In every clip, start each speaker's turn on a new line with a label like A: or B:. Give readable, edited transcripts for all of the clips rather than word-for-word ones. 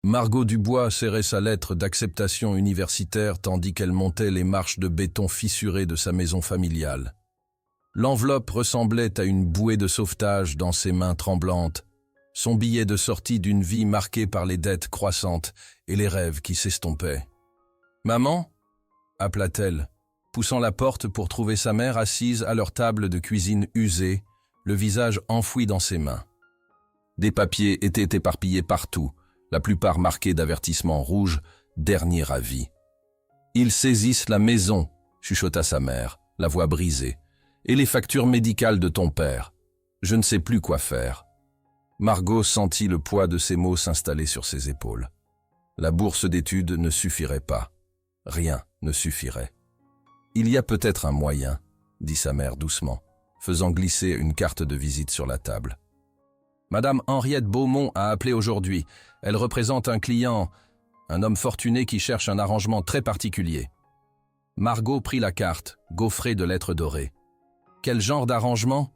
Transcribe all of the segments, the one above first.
A: Margot Dubois serrait sa lettre d'acceptation universitaire tandis qu'elle montait les marches de béton fissurées de sa maison familiale. L'enveloppe ressemblait à une bouée de sauvetage dans ses mains tremblantes, son billet de sortie d'une vie marquée par les dettes croissantes et les rêves qui s'estompaient. « Maman » appela-t-elle, poussant la porte pour trouver sa mère assise à leur table de cuisine usée, le visage enfoui dans ses mains. Des papiers étaient éparpillés partout, la plupart marqués d'avertissements rouges, dernier avis. « Ils saisissent la maison » chuchota sa mère, la voix brisée, « et les factures médicales de ton père. Je ne sais plus quoi faire. » Margot sentit le poids de ces mots s'installer sur ses épaules. La bourse d'études ne suffirait pas. Rien ne suffirait. « Il y a peut-être un moyen, » dit sa mère doucement, faisant glisser une carte de visite sur la table. « Madame Henriette Beaumont a appelé aujourd'hui. Elle représente un client, un homme fortuné qui cherche un arrangement très particulier. » Margot prit la carte, gaufrée de lettres dorées. « Quel genre d'arrangement ?»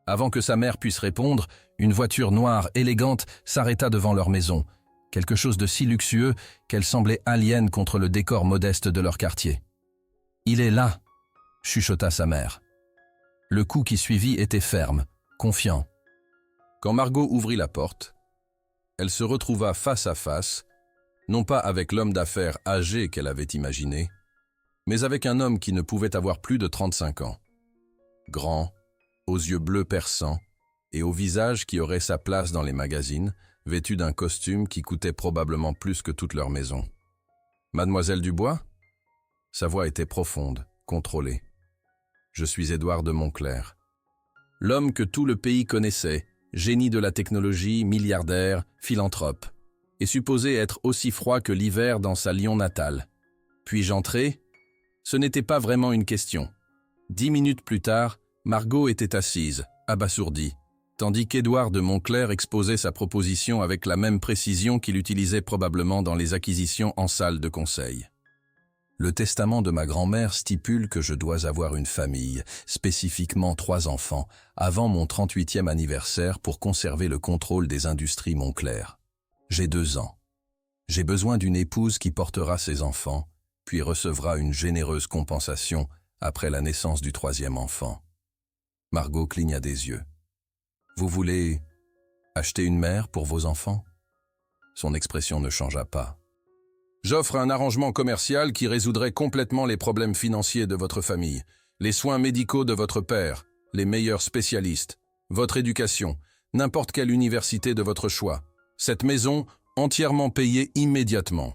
A: Avant que sa mère puisse répondre, une voiture noire élégante s'arrêta devant leur maison, quelque chose de si luxueux qu'elle semblait alien contre le décor modeste de leur quartier. « Il est là !» chuchota sa mère. Le coup qui suivit était ferme, confiant. Quand Margot ouvrit la porte, elle se retrouva face à face, non pas avec l'homme d'affaires âgé qu'elle avait imaginé, mais avec un homme qui ne pouvait avoir plus de 35 ans. Grand, aux yeux bleus perçants, et au visage qui aurait sa place dans les magazines, vêtu d'un costume qui coûtait probablement plus que toute leur maison. « Mademoiselle Dubois ?» Sa voix était profonde, contrôlée. « Je suis Édouard de Montclair. » L'homme que tout le pays connaissait, génie de la technologie, milliardaire, philanthrope, et supposé être aussi froid que l'hiver dans sa Lyon natale. Puis-je entrer ? Ce n'était pas vraiment une question. 10 minutes plus tard, Margot était assise, abasourdie, tandis qu'Édouard de Montclair exposait sa proposition avec la même précision qu'il utilisait probablement dans les acquisitions en salle de conseil. Le testament de ma grand-mère stipule que je dois avoir une famille, spécifiquement 3 enfants, avant mon 38e anniversaire pour conserver le contrôle des industries Montclair. J'ai 2 ans. J'ai besoin d'une épouse qui portera ses enfants, puis recevra une généreuse compensation après la naissance du 3e enfant. Margot cligna des yeux. « Vous voulez acheter une mère pour vos enfants ?» Son expression ne changea pas. « J'offre un arrangement commercial qui résoudrait complètement les problèmes financiers de votre famille, les soins médicaux de votre père, les meilleurs spécialistes, votre éducation, n'importe quelle université de votre choix, cette maison entièrement payée immédiatement. »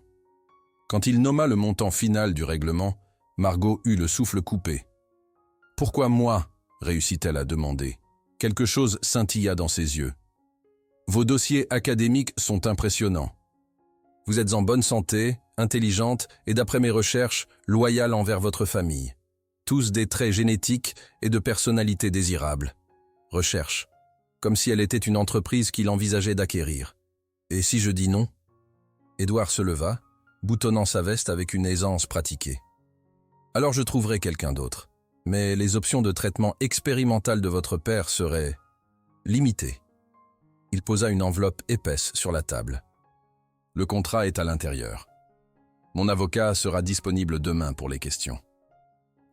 A: Quand il nomma le montant final du règlement, Margot eut le souffle coupé. « Pourquoi moi ?» réussit-elle à demander. Quelque chose scintilla dans ses yeux. « Vos dossiers académiques sont impressionnants. Vous êtes en bonne santé, intelligente et d'après mes recherches, loyale envers votre famille. Tous des traits génétiques et de personnalité désirables. Recherche, comme si elle était une entreprise qu'il envisageait d'acquérir. Et si je dis non ?» Édouard se leva, boutonnant sa veste avec une aisance pratiquée. « Alors je trouverai quelqu'un d'autre. Mais les options de traitement expérimental de votre père seraient limitées. » Il posa une enveloppe épaisse sur la table. « Le contrat est à l'intérieur. Mon avocat sera disponible demain pour les questions. »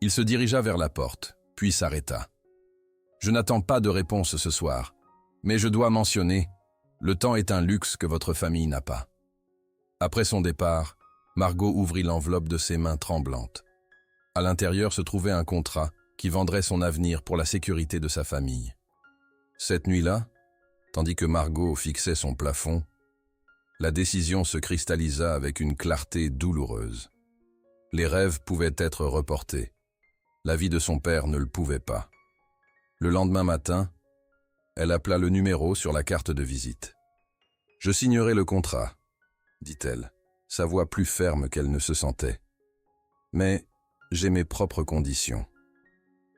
A: Il se dirigea vers la porte, puis s'arrêta. « Je n'attends pas de réponse ce soir, mais je dois mentionner, le temps est un luxe que votre famille n'a pas. » Après son départ, Margot ouvrit l'enveloppe de ses mains tremblantes. À l'intérieur se trouvait un contrat qui vendrait son avenir pour la sécurité de sa famille. Cette nuit-là, tandis que Margot fixait son plafond, la décision se cristallisa avec une clarté douloureuse. Les rêves pouvaient être reportés. La vie de son père ne le pouvait pas. Le lendemain matin, elle appela le numéro sur la carte de visite. « Je signerai le contrat », dit-elle, sa voix plus ferme qu'elle ne se sentait. « Mais j'ai mes propres conditions. »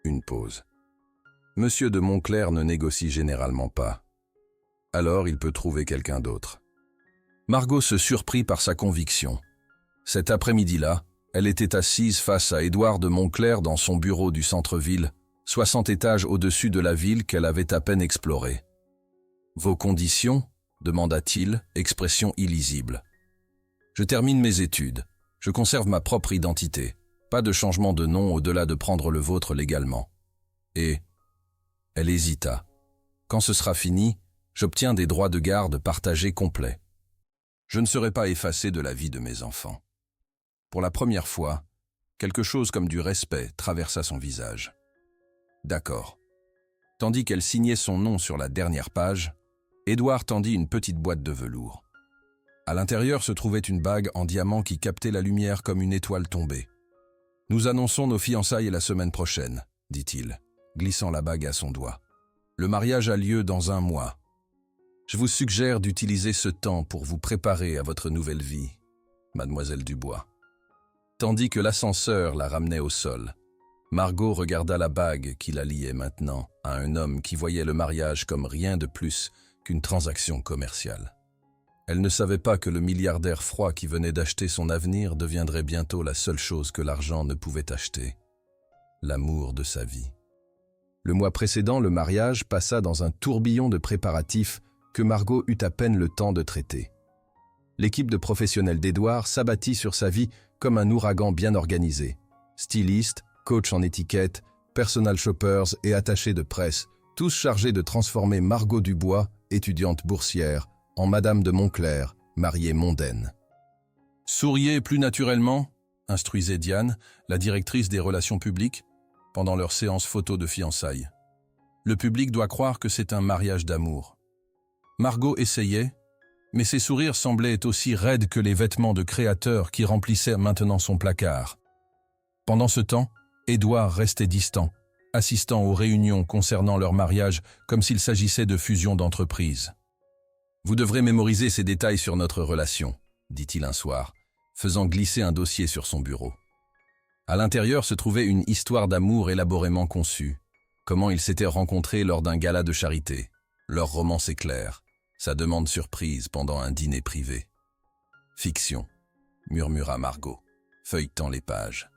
A: Une pause. « Monsieur de Montclair ne négocie généralement pas. Alors il peut trouver quelqu'un d'autre. » Margot se surprit par sa conviction. Cet après-midi-là, elle était assise face à Édouard de Montclair dans son bureau du centre-ville, 60 étages au-dessus de la ville qu'elle avait à peine explorée. « Vos conditions ?» demanda-t-il, expression illisible. Je termine mes études. Je conserve ma propre identité. Pas de changement de nom au-delà de prendre le vôtre légalement. Et... Elle hésita. Quand ce sera fini, j'obtiens des droits de garde partagés complets. Je ne serai pas effacé de la vie de mes enfants. Pour la première fois, quelque chose comme du respect traversa son visage. D'accord. Tandis qu'elle signait son nom sur la dernière page, Édouard tendit une petite boîte de velours. À l'intérieur se trouvait une bague en diamant qui captait la lumière comme une étoile tombée. « Nous annonçons nos fiançailles la semaine prochaine, » dit-il, glissant la bague à son doigt. « Le mariage a lieu dans 1 mois. Je vous suggère d'utiliser ce temps pour vous préparer à votre nouvelle vie, mademoiselle Dubois. » Tandis que l'ascenseur la ramenait au sol, Margot regarda la bague qui la liait maintenant à un homme qui voyait le mariage comme rien de plus qu'une transaction commerciale. Elle ne savait pas que le milliardaire froid qui venait d'acheter son avenir deviendrait bientôt la seule chose que l'argent ne pouvait acheter, l'amour de sa vie. Le mois précédent, le mariage passa dans un tourbillon de préparatifs que Margot eut à peine le temps de traiter. L'équipe de professionnels d'Édouard s'abattit sur sa vie comme un ouragan bien organisé. Stylistes, coachs en étiquette, personal shoppers et attachés de presse, tous chargés de transformer Margot Dubois, étudiante boursière, en Madame de Montclair, mariée mondaine. « Souriez plus naturellement », instruisait Diane, la directrice des relations publiques, pendant leur séance photo de fiançailles. Le public doit croire que c'est un mariage d'amour. Margot essayait, mais ses sourires semblaient aussi raides que les vêtements de créateur qui remplissaient maintenant son placard. Pendant ce temps, Édouard restait distant, assistant aux réunions concernant leur mariage comme s'il s'agissait de fusion d'entreprises. « Vous devrez mémoriser ces détails sur notre relation », dit-il un soir, faisant glisser un dossier sur son bureau. À l'intérieur se trouvait une histoire d'amour élaborément conçue. Comment ils s'étaient rencontrés lors d'un gala de charité. Leur romance éclair. Sa demande surprise pendant un dîner privé. « Fiction », murmura Margot, feuilletant les pages.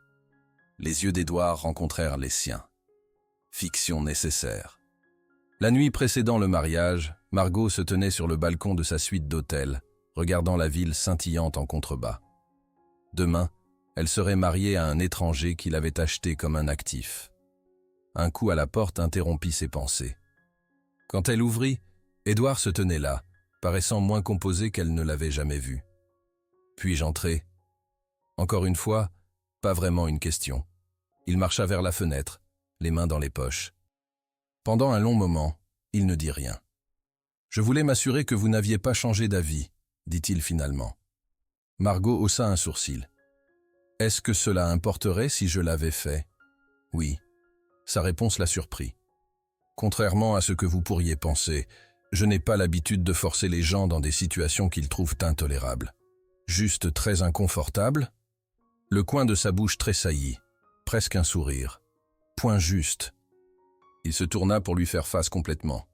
A: Les yeux d'Édouard rencontrèrent les siens. Fiction nécessaire. La nuit précédant le mariage, Margot se tenait sur le balcon de sa suite d'hôtel, regardant la ville scintillante en contrebas. Demain, elle serait mariée à un étranger qui l'avait acheté comme un actif. Un coup à la porte interrompit ses pensées. Quand elle ouvrit, Édouard se tenait là, paraissant moins composé qu'elle ne l'avait jamais vu. Puis-je entrer ? Encore une fois, pas vraiment une question. Il marcha vers la fenêtre, les mains dans les poches. Pendant un long moment, il ne dit rien. « Je voulais m'assurer que vous n'aviez pas changé d'avis, » dit-il finalement. Margot haussa un sourcil. « Est-ce que cela importerait si je l'avais fait ?» « Oui. » Sa réponse la surprit. « Contrairement à ce que vous pourriez penser, je n'ai pas l'habitude de forcer les gens dans des situations qu'ils trouvent intolérables. Juste très inconfortable ?» Le coin de sa bouche tressaillit, presque un sourire. Point juste. Il se tourna pour lui faire face complètement.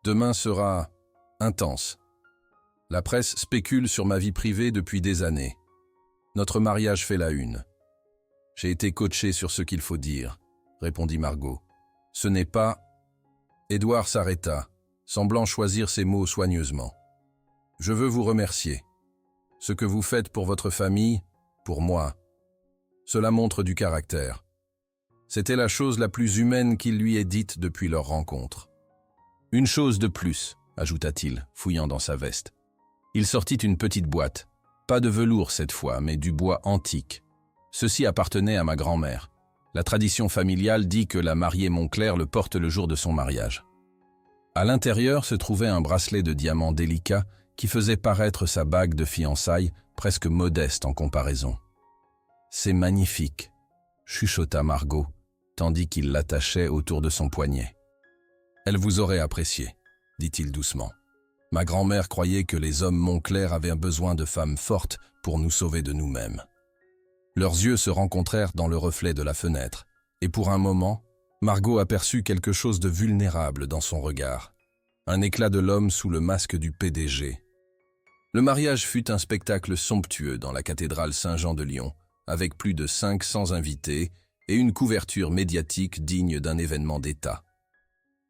A: Demain sera intense. La presse spécule sur ma vie privée depuis des années. Notre mariage fait la une. J'ai été coaché sur ce qu'il faut dire, répondit Margot. Ce n'est pas... Édouard s'arrêta, semblant choisir ses mots soigneusement. Je veux vous remercier. Ce que vous faites pour votre famille, pour moi, cela montre du caractère. C'était la chose la plus humaine qu'il lui ait dite depuis leur rencontre. Une chose de plus, ajouta-t-il, fouillant dans sa veste. Il sortit une petite boîte, pas de velours cette fois, mais du bois antique. Ceci appartenait à ma grand-mère. La tradition familiale dit que la mariée Montclair le porte le jour de son mariage. À l'intérieur se trouvait un bracelet de diamants délicat qui faisait paraître sa bague de fiançailles presque modeste en comparaison. « C'est magnifique », chuchota Margot, tandis qu'il l'attachait autour de son poignet. « Elle vous aurait apprécié », dit-il doucement. « Ma grand-mère croyait que les hommes Montclair avaient besoin de femmes fortes pour nous sauver de nous-mêmes. » Leurs yeux se rencontrèrent dans le reflet de la fenêtre, et pour un moment, Margot aperçut quelque chose de vulnérable dans son regard, un éclat de l'homme sous le masque du PDG. Le mariage fut un spectacle somptueux dans la cathédrale Saint-Jean de Lyon, avec plus de 500 invités et une couverture médiatique digne d'un événement d'État.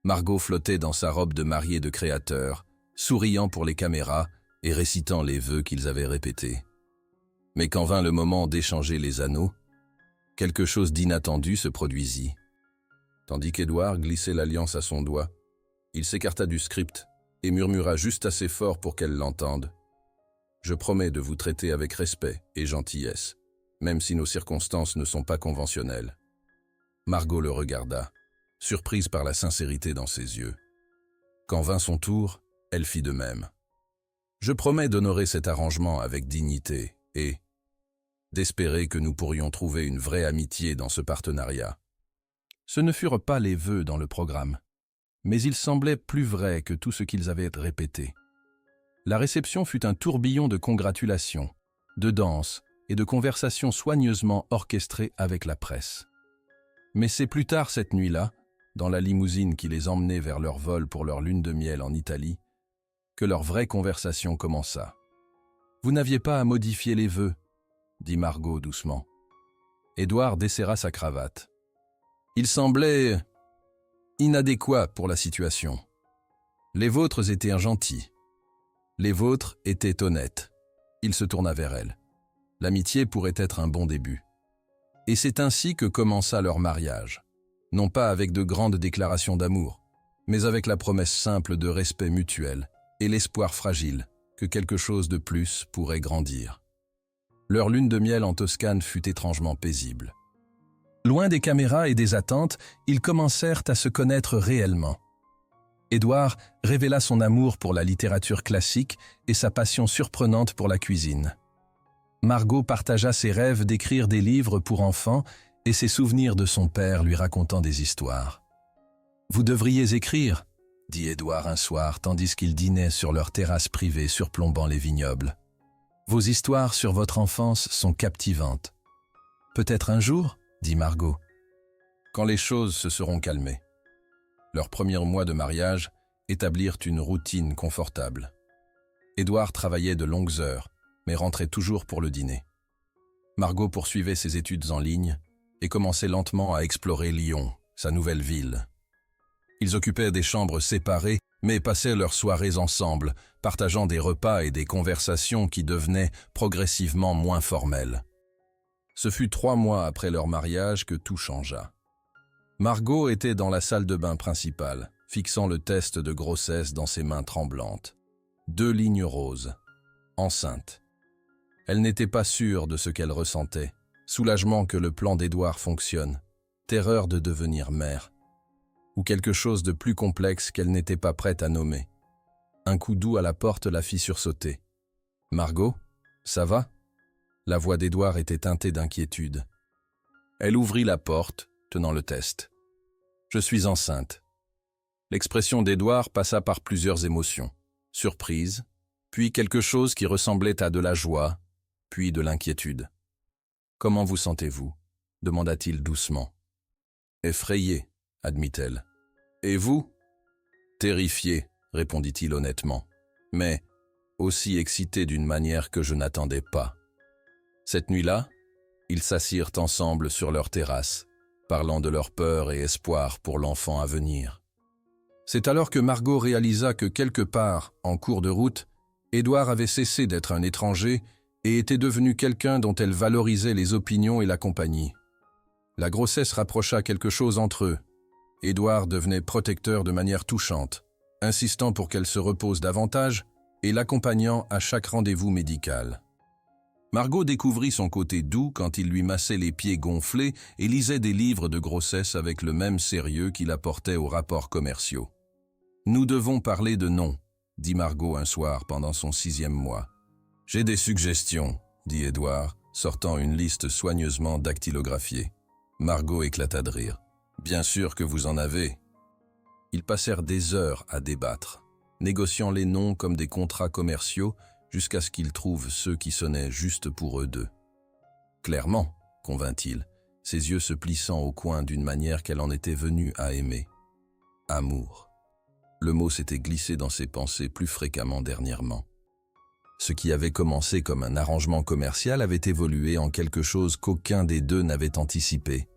A: Margot flottait dans sa robe de mariée de créateur, souriant pour les caméras et récitant les vœux qu'ils avaient répétés. Mais quand vint le moment d'échanger les anneaux, quelque chose d'inattendu se produisit. Tandis qu'Édouard glissait l'alliance à son doigt, il s'écarta du script et murmura juste assez fort pour qu'elle l'entende. « Je promets de vous traiter avec respect et gentillesse, même si nos circonstances ne sont pas conventionnelles. » Margot le regarda, surprise par la sincérité dans ses yeux. Quand vint son tour, elle fit de même. « Je promets d'honorer cet arrangement avec dignité et d'espérer que nous pourrions trouver une vraie amitié dans ce partenariat. » Ce ne furent pas les vœux dans le programme, mais ils semblaient plus vrais que tout ce qu'ils avaient répété. La réception fut un tourbillon de congratulations, de danses et de conversations soigneusement orchestrées avec la presse. Mais c'est plus tard cette nuit-là, dans la limousine qui les emmenait vers leur vol pour leur lune de miel en Italie, que leur vraie conversation commença. « Vous n'aviez pas à modifier les vœux, » dit Margot doucement. Édouard desserra sa cravate. Il semblait inadéquat pour la situation. Les vôtres étaient gentils. Les vôtres étaient honnêtes. Il se tourna vers elle. L'amitié pourrait être un bon début. Et c'est ainsi que commença leur mariage. Non pas avec de grandes déclarations d'amour, mais avec la promesse simple de respect mutuel et l'espoir fragile que quelque chose de plus pourrait grandir. Leur lune de miel en Toscane fut étrangement paisible. Loin des caméras et des attentes, ils commencèrent à se connaître réellement. Édouard révéla son amour pour la littérature classique et sa passion surprenante pour la cuisine. Margot partagea ses rêves d'écrire des livres pour enfants et ses souvenirs de son père lui racontant des histoires. « Vous devriez écrire », dit Édouard un soir tandis qu'ils dînaient sur leur terrasse privée surplombant les vignobles. « Vos histoires sur votre enfance sont captivantes. »« Peut-être un jour ?» dit Margot. « Quand les choses se seront calmées. » Leurs premiers mois de mariage établirent une routine confortable. Édouard travaillait de longues heures, mais rentrait toujours pour le dîner. Margot poursuivait ses études en ligne et commençait lentement à explorer Lyon, sa nouvelle ville. Ils occupaient des chambres séparées, mais passaient leurs soirées ensemble, partageant des repas et des conversations qui devenaient progressivement moins formelles. Ce fut 3 mois après leur mariage que tout changea. Margot était dans la salle de bain principale, fixant le test de grossesse dans ses mains tremblantes. 2 lignes roses. Enceinte. Elle n'était pas sûre de ce qu'elle ressentait. Soulagement que le plan d'Édouard fonctionne. Terreur de devenir mère. Ou quelque chose de plus complexe qu'elle n'était pas prête à nommer. Un coup doux à la porte la fit sursauter. « Margot, ça va ?» La voix d'Édouard était teintée d'inquiétude. Elle ouvrit la porte, tenant le test. « Je suis enceinte. » L'expression d'Édouard passa par plusieurs émotions. Surprise, puis quelque chose qui ressemblait à de la joie, puis de l'inquiétude. « Comment vous sentez-vous » demanda-t-il doucement. « Effrayée, admit-elle. « Et vous » ? Terrifiée, répondit-il honnêtement, mais aussi excitée d'une manière que je n'attendais pas. Cette nuit-là, ils s'assirent ensemble sur leur terrasse, parlant de leur peur et espoir pour l'enfant à venir. C'est alors que Margot réalisa que quelque part, en cours de route, Édouard avait cessé d'être un étranger et était devenu quelqu'un dont elle valorisait les opinions et la compagnie. La grossesse rapprocha quelque chose entre eux. Édouard devenait protecteur de manière touchante, insistant pour qu'elle se repose davantage et l'accompagnant à chaque rendez-vous médical. Margot découvrit son côté doux quand il lui massait les pieds gonflés et lisait des livres de grossesse avec le même sérieux qu'il apportait aux rapports commerciaux. « Nous devons parler de nom », dit Margot un soir pendant son 6e mois. « J'ai des suggestions », dit Édouard, sortant une liste soigneusement dactylographiée. Margot éclata de rire. « Bien sûr que vous en avez. » Ils passèrent des heures à débattre, négociant les noms comme des contrats commerciaux jusqu'à ce qu'ils trouvent ceux qui sonnaient juste pour eux deux. « Clairement », convint-il, ses yeux se plissant au coin d'une manière qu'elle en était venue à aimer. « Amour ». Le mot s'était glissé dans ses pensées plus fréquemment dernièrement. Ce qui avait commencé comme un arrangement commercial avait évolué en quelque chose qu'aucun des deux n'avait anticipé.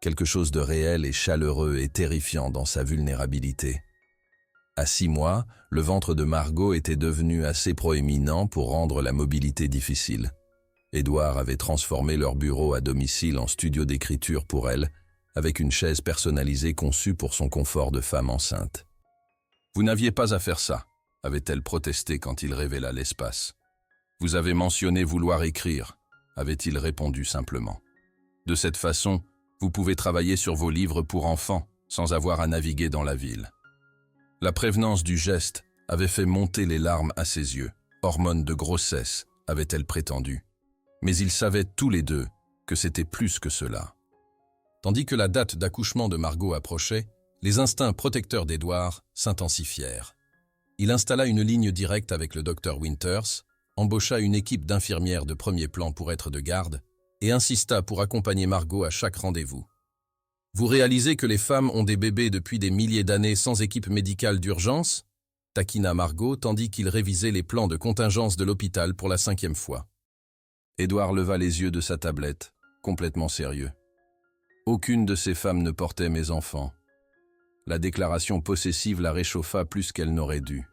A: Quelque chose de réel et chaleureux et terrifiant dans sa vulnérabilité. À 6 mois, le ventre de Margot était devenu assez proéminent pour rendre la mobilité difficile. Édouard avait transformé leur bureau à domicile en studio d'écriture pour elle, avec une chaise personnalisée conçue pour son confort de femme enceinte. « Vous n'aviez pas à faire ça », avait-elle protesté quand il révéla l'espace. « Vous avez mentionné vouloir écrire », avait-il répondu simplement. « De cette façon, vous pouvez travailler sur vos livres pour enfants, sans avoir à naviguer dans la ville. » La prévenance du geste avait fait monter les larmes à ses yeux. Hormones de grossesse, avait-elle prétendu. Mais ils savaient tous les deux que c'était plus que cela. Tandis que la date d'accouchement de Margot approchait, les instincts protecteurs d'Édouard s'intensifièrent. Il installa une ligne directe avec le docteur Winters, embaucha une équipe d'infirmières de premier plan pour être de garde et insista pour accompagner Margot à chaque rendez-vous. « Vous réalisez que les femmes ont des bébés depuis des milliers d'années sans équipe médicale d'urgence ?» taquina Margot tandis qu'il révisait les plans de contingence de l'hôpital pour la 5e fois. Édouard leva les yeux de sa tablette, complètement sérieux. Aucune de ces femmes ne portait mes enfants. La déclaration possessive la réchauffa plus qu'elle n'aurait dû.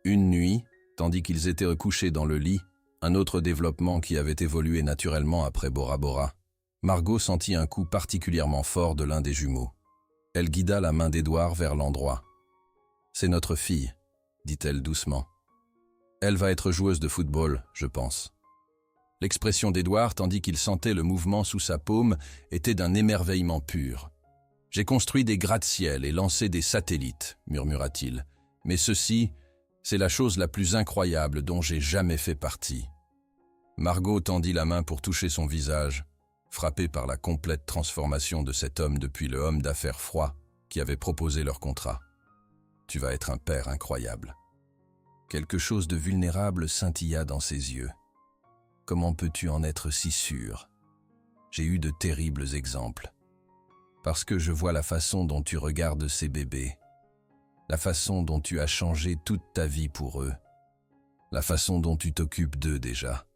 A: Une nuit, tandis qu'ils étaient recouchés dans le lit, un autre développement qui avait évolué naturellement après Bora Bora, Margot sentit un coup particulièrement fort de l'un des jumeaux. Elle guida la main d'Édouard vers l'endroit. « C'est notre fille », dit-elle doucement. « Elle va être joueuse de football, je pense. » L'expression d'Édouard, tandis qu'il sentait le mouvement sous sa paume, était d'un émerveillement pur. « J'ai construit des gratte-ciel et lancé des satellites, » murmura-t-il. « Mais ceci, c'est la chose la plus incroyable dont j'ai jamais fait partie. » Margot tendit la main pour toucher son visage, frappée par la complète transformation de cet homme depuis le homme d'affaires froid qui avait proposé leur contrat. « Tu vas être un père incroyable. » Quelque chose de vulnérable scintilla dans ses yeux. « Comment peux-tu en être si sûr? J'ai eu de terribles exemples. Parce que je vois la façon dont tu regardes ces bébés, la façon dont tu as changé toute ta vie pour eux, la façon dont tu t'occupes d'eux déjà. »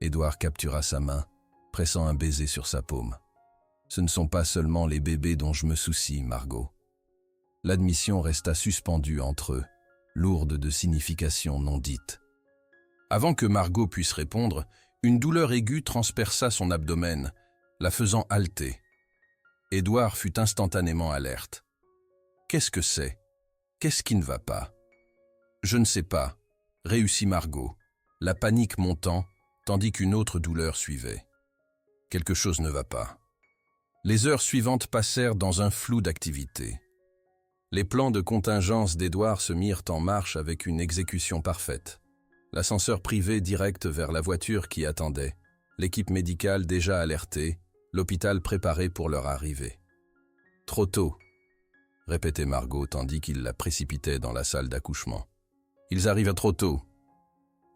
A: Édouard captura sa main, pressant un baiser sur sa paume. « Ce ne sont pas seulement les bébés dont je me soucie, Margot. » L'admission resta suspendue entre eux, lourde de signification non dite. Avant que Margot puisse répondre, une douleur aiguë transperça son abdomen, la faisant halter. Édouard fut instantanément alerte. « Qu'est-ce que c'est? Qu'est-ce qui ne va pas ?»« Je ne sais pas, » réussit Margot, la panique montant, tandis qu'une autre douleur suivait. Quelque chose ne va pas. Les heures suivantes passèrent dans un flou d'activité. Les plans de contingence d'Édouard se mirent en marche avec une exécution parfaite. L'ascenseur privé direct vers la voiture qui attendait, l'équipe médicale déjà alertée, l'hôpital préparé pour leur arrivée. « Trop tôt », répétait Margot tandis qu'il la précipitait dans la salle d'accouchement. « Ils arrivent trop tôt. »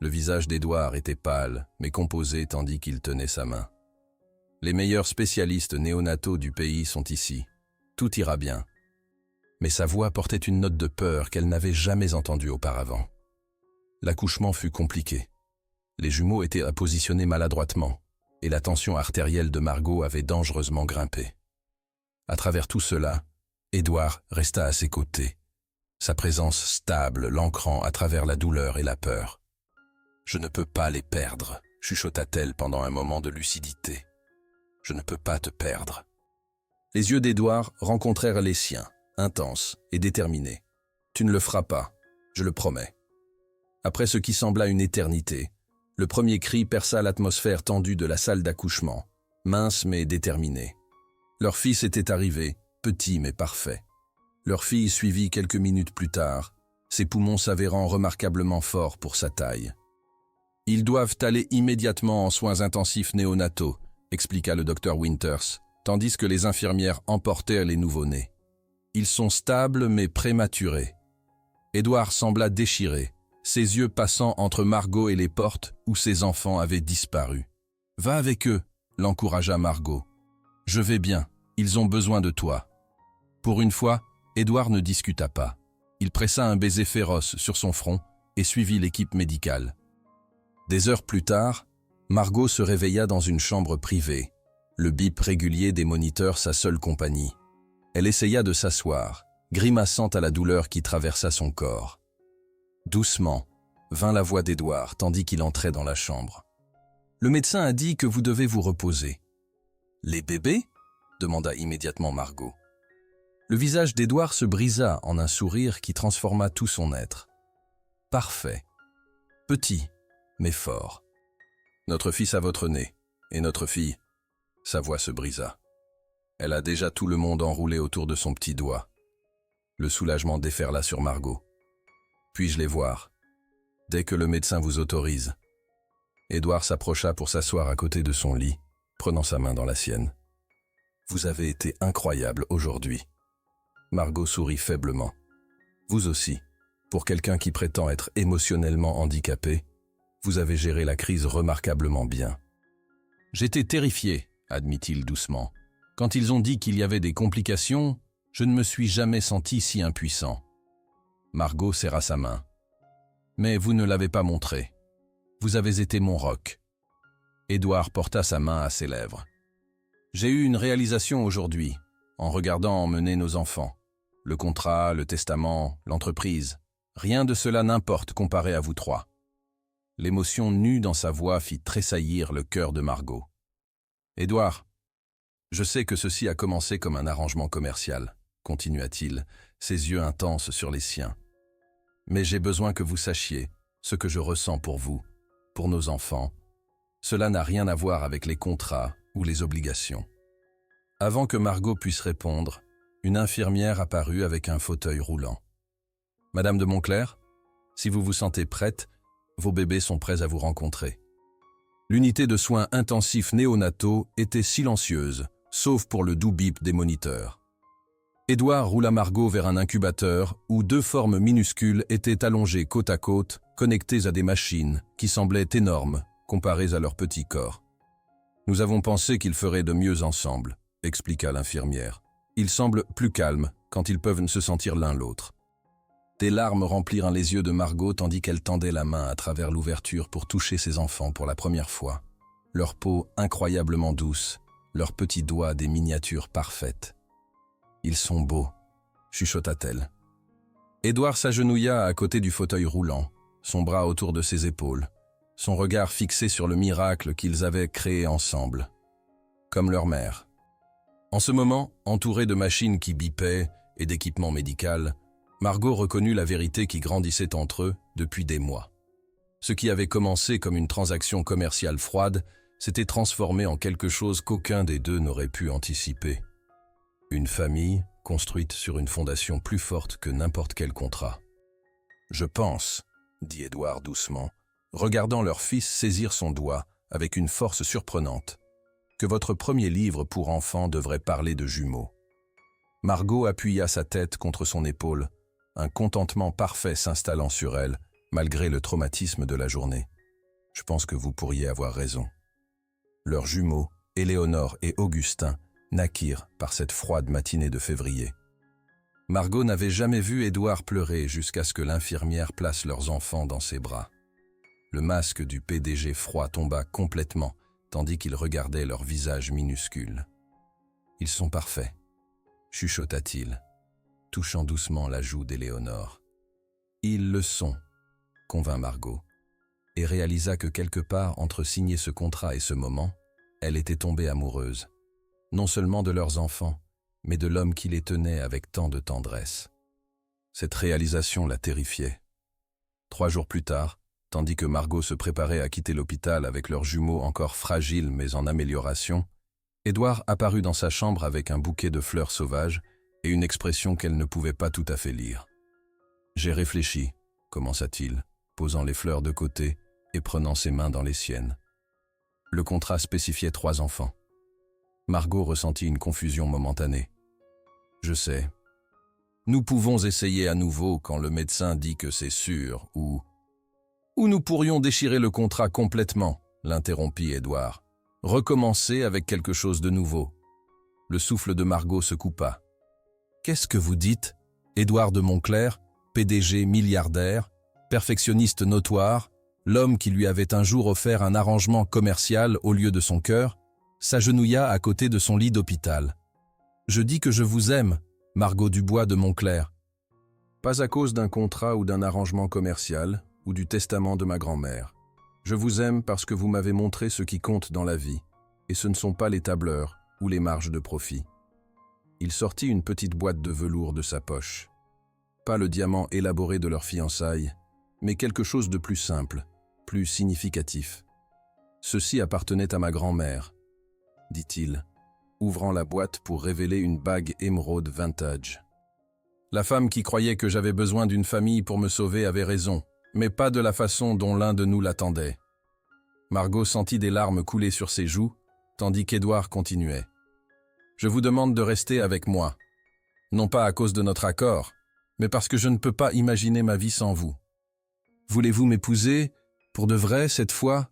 A: Le visage d'Édouard était pâle, mais composé tandis qu'il tenait sa main. « Les meilleurs spécialistes néonataux du pays sont ici. Tout ira bien. » Mais sa voix portait une note de peur qu'elle n'avait jamais entendue auparavant. L'accouchement fut compliqué. Les jumeaux étaient positionnés maladroitement, et la tension artérielle de Margot avait dangereusement grimpé. À travers tout cela, Édouard resta à ses côtés, sa présence stable l'ancrant à travers la douleur et la peur. « Je ne peux pas les perdre », chuchota-t-elle pendant un moment de lucidité. « Je ne peux pas te perdre. » Les yeux d'Édouard rencontrèrent les siens, intenses et déterminés. « Tu ne le feras pas, je le promets. » Après ce qui sembla une éternité, le premier cri perça l'atmosphère tendue de la salle d'accouchement, mince mais déterminée. Leur fils était arrivé, petit mais parfait. Leur fille suivit quelques minutes plus tard, ses poumons s'avérant remarquablement forts pour sa taille. « Ils doivent aller immédiatement en soins intensifs néonataux », expliqua le docteur Winters, tandis que les infirmières emportèrent les nouveau-nés. « Ils sont stables mais prématurés. » Édouard sembla déchiré, ses yeux passant entre Margot et les portes où ses enfants avaient disparu. « Va avec eux », l'encouragea Margot. « Je vais bien, ils ont besoin de toi. » Pour une fois, Édouard ne discuta pas. Il pressa un baiser féroce sur son front et suivit l'équipe médicale. Des heures plus tard, Margot se réveilla dans une chambre privée, le bip régulier des moniteurs sa seule compagnie. Elle essaya de s'asseoir, grimaçant à la douleur qui traversa son corps. Doucement, vint la voix d'Édouard tandis qu'il entrait dans la chambre. « Le médecin a dit que vous devez vous reposer. »« Les bébés ?» demanda immédiatement Margot. Le visage d'Édouard se brisa en un sourire qui transforma tout son être. « Parfait. Petit, mais fort. Notre fils à votre nez, et notre fille. » Sa voix se brisa. Elle a déjà tout le monde enroulé autour de son petit doigt. Le soulagement déferla sur Margot. « Puis-je les voir ?»« Dès que le médecin vous autorise. » Édouard s'approcha pour s'asseoir à côté de son lit, prenant sa main dans la sienne. « Vous avez été incroyable aujourd'hui. » Margot sourit faiblement. « Vous aussi, pour quelqu'un qui prétend être émotionnellement handicapé, vous avez géré la crise remarquablement bien. »« J'étais terrifié, » admit-il doucement. « Quand ils ont dit qu'il y avait des complications, je ne me suis jamais senti si impuissant. » Margot serra sa main. « Mais vous ne l'avez pas montré. Vous avez été mon roc. » Édouard porta sa main à ses lèvres. « J'ai eu une réalisation aujourd'hui, en regardant emmener nos enfants. Le contrat, le testament, l'entreprise, rien de cela n'importe comparé à vous trois. » L'émotion nue dans sa voix fit tressaillir le cœur de Margot. « Édouard, je sais que ceci a commencé comme un arrangement commercial, » continua-t-il, ses yeux intenses sur les siens. « Mais j'ai besoin que vous sachiez ce que je ressens pour vous, pour nos enfants. Cela n'a rien à voir avec les contrats ou les obligations. » Avant que Margot puisse répondre, une infirmière apparut avec un fauteuil roulant. « Madame de Montclair, si vous vous sentez prête, vos bébés sont prêts à vous rencontrer. » L'unité de soins intensifs néonataux était silencieuse, sauf pour le doux bip des moniteurs. Édouard roula Margot vers un incubateur où deux formes minuscules étaient allongées côte à côte, connectées à des machines qui semblaient énormes comparées à leur petit corps. « Nous avons pensé qu'ils feraient de mieux ensemble, » expliqua l'infirmière. « Ils semblent plus calmes quand ils peuvent se sentir l'un l'autre. » Des larmes remplirent les yeux de Margot tandis qu'elle tendait la main à travers l'ouverture pour toucher ses enfants pour la première fois. Leur peau incroyablement douce, leurs petits doigts des miniatures parfaites. « Ils sont beaux, » chuchota-t-elle. Édouard s'agenouilla à côté du fauteuil roulant, son bras autour de ses épaules, son regard fixé sur le miracle qu'ils avaient créé ensemble, comme leur mère. En ce moment, entouré de machines qui bipaient et d'équipements médicaux, Margot reconnut la vérité qui grandissait entre eux depuis des mois. Ce qui avait commencé comme une transaction commerciale froide s'était transformé en quelque chose qu'aucun des deux n'aurait pu anticiper. Une famille construite sur une fondation plus forte que n'importe quel contrat. « Je pense, » dit Édouard doucement, regardant leur fils saisir son doigt avec une force surprenante, « que votre premier livre pour enfants devrait parler de jumeaux. » Margot appuya sa tête contre son épaule, un contentement parfait s'installant sur elle, malgré le traumatisme de la journée. « Je pense que vous pourriez avoir raison. » Leurs jumeaux, Éléonore et Augustin, naquirent par cette froide matinée de février. Margot n'avait jamais vu Édouard pleurer jusqu'à ce que l'infirmière place leurs enfants dans ses bras. Le masque du PDG froid tomba complètement, tandis qu'il regardait leurs visages minuscules. « Ils sont parfaits, » chuchota-t-il, touchant doucement la joue d'Éléonore. « Ils le sont, » convint Margot, et réalisa que quelque part entre signer ce contrat et ce moment, elle était tombée amoureuse, non seulement de leurs enfants, mais de l'homme qui les tenait avec tant de tendresse. Cette réalisation la terrifiait. 3 jours plus tard, tandis que Margot se préparait à quitter l'hôpital avec leurs jumeaux encore fragiles mais en amélioration, Édouard apparut dans sa chambre avec un bouquet de fleurs sauvages et une expression qu'elle ne pouvait pas tout à fait lire. « J'ai réfléchi, » commença-t-il, posant les fleurs de côté et prenant ses mains dans les siennes. Le contrat spécifiait 3 enfants. Margot ressentit une confusion momentanée. « Je sais. Nous pouvons essayer à nouveau quand le médecin dit que c'est sûr, ou nous pourrions déchirer le contrat complètement, » l'interrompit Édouard. « Recommencer avec quelque chose de nouveau. » Le souffle de Margot se coupa. « Qu'est-ce que vous dites, Édouard de Montclair, PDG milliardaire, perfectionniste notoire, l'homme qui lui avait un jour offert un arrangement commercial au lieu de son cœur, s'agenouilla à côté de son lit d'hôpital. « Je dis que je vous aime, Margot Dubois de Montclair. Pas à cause d'un contrat ou d'un arrangement commercial, ou du testament de ma grand-mère. Je vous aime parce que vous m'avez montré ce qui compte dans la vie, et ce ne sont pas les tableurs ou les marges de profit. Il sortit une petite boîte de velours de sa poche. Pas le diamant élaboré de leur fiançailles, mais quelque chose de plus simple, plus significatif. Ceci appartenait à ma grand-mère, dit-il, ouvrant la boîte pour révéler une bague émeraude vintage. La femme qui croyait que j'avais besoin d'une famille pour me sauver avait raison, mais pas de la façon dont l'un de nous l'attendait. Margot sentit des larmes couler sur ses joues, tandis qu'Édouard continuait. « Je vous demande de rester avec moi, non pas à cause de notre accord, mais parce que je ne peux pas imaginer ma vie sans vous. Voulez-vous m'épouser, pour de vrai, cette fois ?»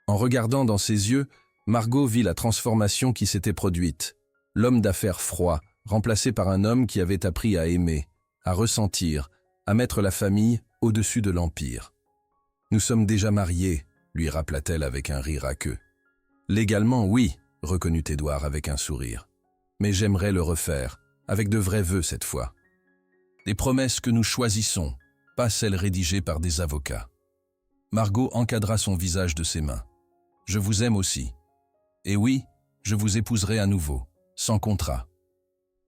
A: En regardant dans ses yeux, Margot vit la transformation qui s'était produite. L'homme d'affaires froid, remplacé par un homme qui avait appris à aimer, à ressentir, à mettre la famille au-dessus de l'empire. « Nous sommes déjà mariés », lui rappela-t-elle avec un rire aqueux. « Légalement, oui, » reconnut Édouard avec un sourire. « Mais j'aimerais le refaire, avec de vrais vœux cette fois. Des promesses que nous choisissons, pas celles rédigées par des avocats. » Margot encadra son visage de ses mains. « Je vous aime aussi. Et oui, je vous épouserai à nouveau, sans contrat. »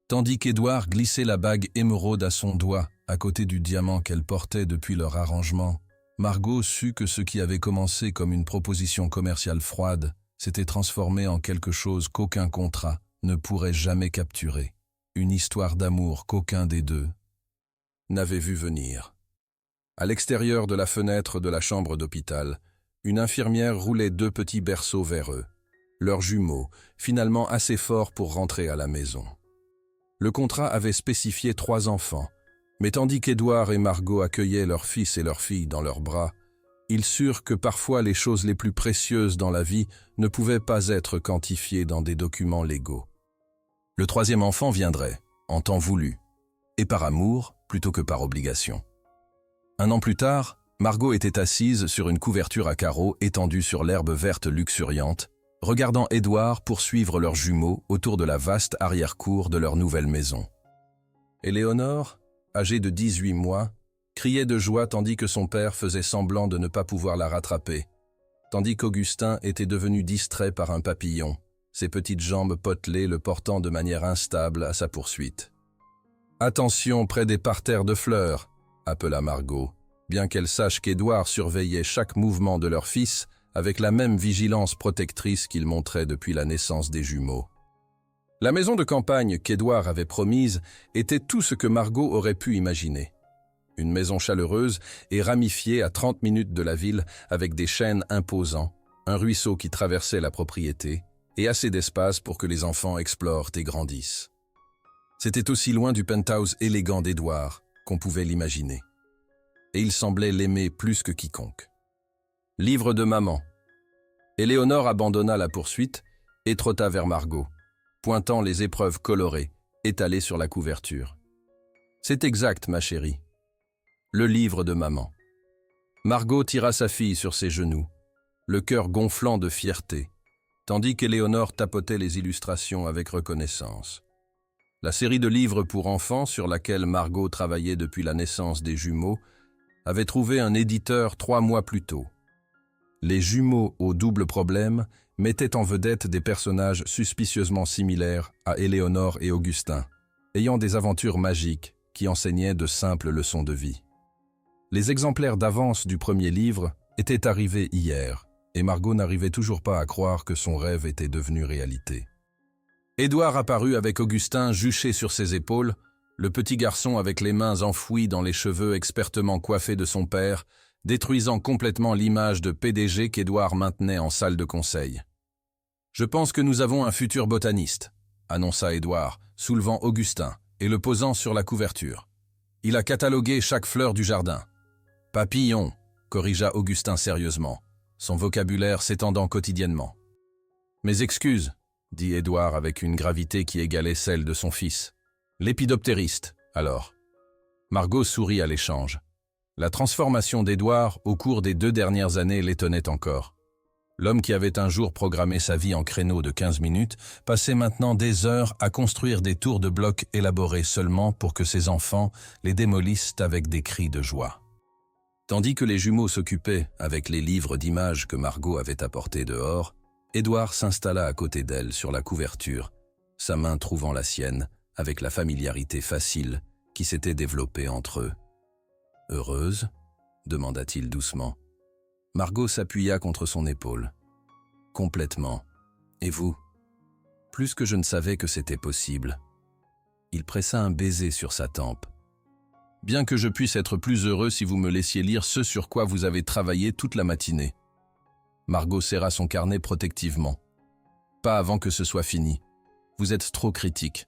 A: Tandis qu'Édouard glissait la bague émeraude à son doigt, à côté du diamant qu'elle portait depuis leur arrangement, Margot sut que ce qui avait commencé comme une proposition commerciale froide s'était transformé en quelque chose qu'aucun contrat ne pourrait jamais capturer, une histoire d'amour qu'aucun des deux n'avait vu venir. À l'extérieur de la fenêtre de la chambre d'hôpital, une infirmière roulait 2 petits berceaux vers eux, leurs jumeaux, finalement assez forts pour rentrer à la maison. Le contrat avait spécifié 3 enfants, mais tandis qu'Édouard et Margot accueillaient leurs fils et leurs filles dans leurs bras, ils surent que parfois les choses les plus précieuses dans la vie ne pouvaient pas être quantifiées dans des documents légaux. Le 3e enfant viendrait, en temps voulu, et par amour plutôt que par obligation. 1 an plus tard, Margot était assise sur une couverture à carreaux étendue sur l'herbe verte luxuriante, regardant Édouard poursuivre leurs jumeaux autour de la vaste arrière-cour de leur nouvelle maison. Éléonore, âgée de 18 mois, criait de joie tandis que son père faisait semblant de ne pas pouvoir la rattraper, tandis qu'Augustin était devenu distrait par un papillon, ses petites jambes potelées le portant de manière instable à sa poursuite. « Attention près des parterres de fleurs !» appela Margot, bien qu'elle sache qu'Édouard surveillait chaque mouvement de leur fils avec la même vigilance protectrice qu'il montrait depuis la naissance des jumeaux. La maison de campagne qu'Édouard avait promise était tout ce que Margot aurait pu imaginer. Une maison chaleureuse et ramifiée à 30 minutes de la ville avec des chênes imposants, un ruisseau qui traversait la propriété et assez d'espace pour que les enfants explorent et grandissent. C'était aussi loin du penthouse élégant d'Édouard qu'on pouvait l'imaginer. Et il semblait l'aimer plus que quiconque. Livre de maman. Éléonore abandonna la poursuite et trotta vers Margot, pointant les épreuves colorées étalées sur la couverture. « C'est exact, ma chérie. Le livre de maman. » Margot tira sa fille sur ses genoux, le cœur gonflant de fierté, tandis qu'Éléonore tapotait les illustrations avec reconnaissance. La série de livres pour enfants sur laquelle Margot travaillait depuis la naissance des jumeaux avait trouvé un éditeur 3 mois plus tôt. Les jumeaux au double problème mettaient en vedette des personnages suspicieusement similaires à Éléonore et Augustin, ayant des aventures magiques qui enseignaient de simples leçons de vie. Les exemplaires d'avance du premier livre étaient arrivés hier, et Margot n'arrivait toujours pas à croire que son rêve était devenu réalité. Édouard apparut avec Augustin juché sur ses épaules, le petit garçon avec les mains enfouies dans les cheveux expertement coiffés de son père, détruisant complètement l'image de PDG qu'Édouard maintenait en salle de conseil. « Je pense que nous avons un futur botaniste », annonça Édouard, soulevant Augustin et le posant sur la couverture. Il a catalogué chaque fleur du jardin. « Papillon », corrigea Augustin sérieusement, son vocabulaire s'étendant quotidiennement. « Mes excuses », dit Édouard avec une gravité qui égalait celle de son fils. « Lépidoptériste, alors. » Margot sourit à l'échange. La transformation d'Édouard au cours des 2 dernières années l'étonnait encore. L'homme qui avait un jour programmé sa vie en créneau de 15 minutes passait maintenant des heures à construire des tours de blocs élaborés seulement pour que ses enfants les démolissent avec des cris de joie. Tandis que les jumeaux s'occupaient avec les livres d'images que Margot avait apportés dehors, Édouard s'installa à côté d'elle sur la couverture, sa main trouvant la sienne avec la familiarité facile qui s'était développée entre eux. « Heureuse ?» demanda-t-il doucement. Margot s'appuya contre son épaule. « Complètement. Et vous ?» Plus que je ne savais que c'était possible. Il pressa un baiser sur sa tempe. « Bien que je puisse être plus heureux si vous me laissiez lire ce sur quoi vous avez travaillé toute la matinée. » Margot serra son carnet protectivement. « Pas avant que ce soit fini. Vous êtes trop critique. »«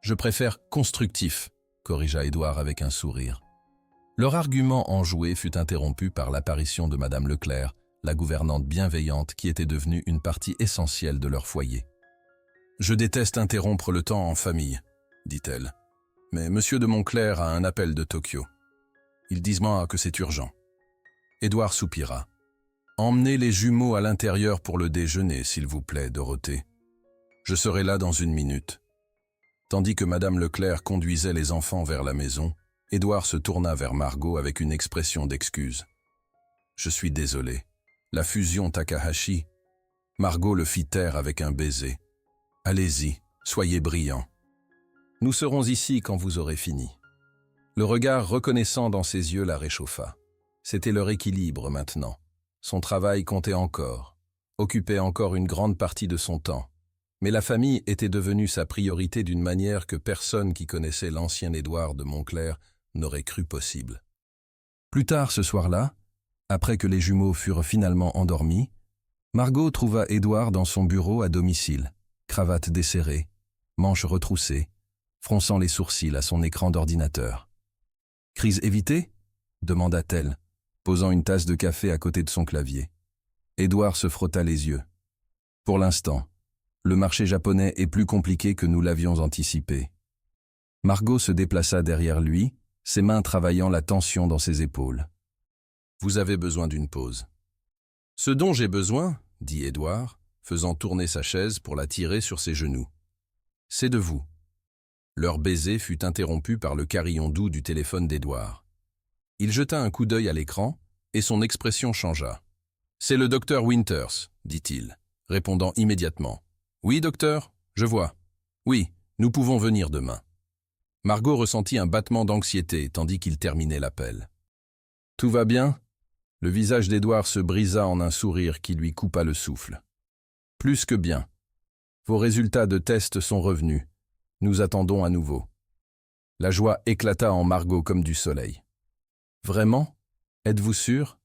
A: Je préfère constructif », corrigea Édouard avec un sourire. Leur argument enjoué fut interrompu par l'apparition de Madame Leclerc, la gouvernante bienveillante qui était devenue une partie essentielle de leur foyer. « Je déteste interrompre le temps en famille, » dit-elle. « Mais Monsieur de Montclair a un appel de Tokyo. Ils disent moi que c'est urgent. » Édouard soupira. « Emmenez les jumeaux à l'intérieur pour le déjeuner, s'il vous plaît, Dorothée. Je serai là dans 1 minute. » Tandis que Madame Leclerc conduisait les enfants vers la maison, Édouard se tourna vers Margot avec une expression d'excuse. « Je suis désolé. La fusion Takahashi. » Margot le fit taire avec un baiser. « Allez-y, soyez brillant. Nous serons ici quand vous aurez fini. » Le regard reconnaissant dans ses yeux la réchauffa. C'était leur équilibre maintenant. Son travail comptait encore, occupait encore une grande partie de son temps. Mais la famille était devenue sa priorité d'une manière que personne qui connaissait l'ancien Édouard de Montclair n'aurait cru possible. Plus tard ce soir-là, après que les jumeaux furent finalement endormis, Margot trouva Édouard dans son bureau à domicile, cravate desserrée, manches retroussées, fronçant les sourcils à son écran d'ordinateur. « Crise évitée ?» demanda-t-elle, posant une tasse de café à côté de son clavier. Édouard se frotta les yeux. « Pour l'instant, le marché japonais est plus compliqué que nous l'avions anticipé. » Margot se déplaça derrière lui, ses mains travaillant la tension dans ses épaules. « Vous avez besoin d'une pause. »« Ce dont j'ai besoin, » dit Édouard, faisant tourner sa chaise pour la tirer sur ses genoux. « C'est de vous. » Leur baiser fut interrompu par le carillon doux du téléphone d'Édouard. Il jeta un coup d'œil à l'écran et son expression changea. « C'est le docteur Winters, » dit-il, répondant immédiatement. « Oui, docteur, je vois. Oui, nous pouvons venir demain. » Margot ressentit un battement d'anxiété tandis qu'il terminait l'appel. « Tout va bien ?» Le visage d'Édouard se brisa en un sourire qui lui coupa le souffle. « Plus que bien. Vos résultats de test sont revenus. Nous attendons à nouveau. » La joie éclata en Margot comme du soleil. « Vraiment? Êtes-vous sûr ?»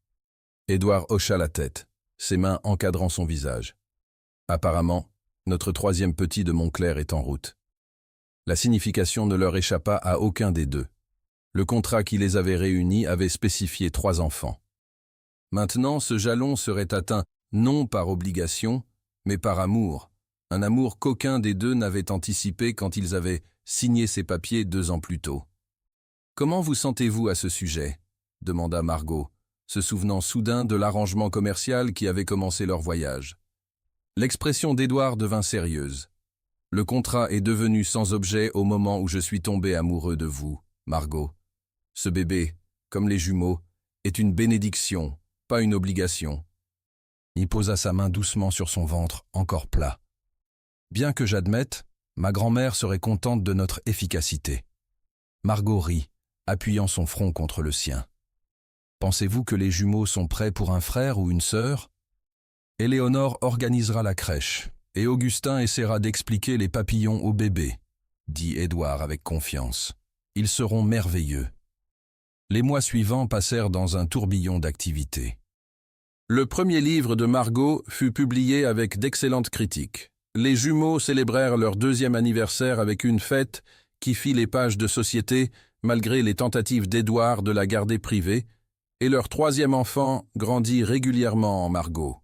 A: Édouard hocha la tête, ses mains encadrant son visage. « Apparemment, notre 3e petit de Montclair est en route. » La signification ne leur échappa à aucun des deux. Le contrat qui les avait réunis avait spécifié 3 enfants. Maintenant, ce jalon serait atteint non par obligation, mais par amour, un amour qu'aucun des deux n'avait anticipé quand ils avaient signé ces papiers 2 ans plus tôt. « Comment vous sentez-vous à ce sujet ?» demanda Margot, se souvenant soudain de l'arrangement commercial qui avait commencé leur voyage. L'expression d'Édouard devint sérieuse. « Le contrat est devenu sans objet au moment où je suis tombé amoureux de vous, Margot. Ce bébé, comme les jumeaux, est une bénédiction, pas une obligation. » Il posa sa main doucement sur son ventre, encore plat. « Bien que j'admette, ma grand-mère serait contente de notre efficacité. » Margot rit, appuyant son front contre le sien. « Pensez-vous que les jumeaux sont prêts pour un frère ou une sœur ? Éléonore organisera la crèche, et Augustin essaiera d'expliquer les papillons au bébé, » dit Édouard avec confiance. « Ils seront merveilleux. » Les mois suivants passèrent dans un tourbillon d'activités. Le premier livre de Margot fut publié avec d'excellentes critiques. Les jumeaux célébrèrent leur 2e anniversaire avec une fête qui fit les pages de société malgré les tentatives d'Édouard de la garder privée, et leur 3e enfant grandit régulièrement en Margot.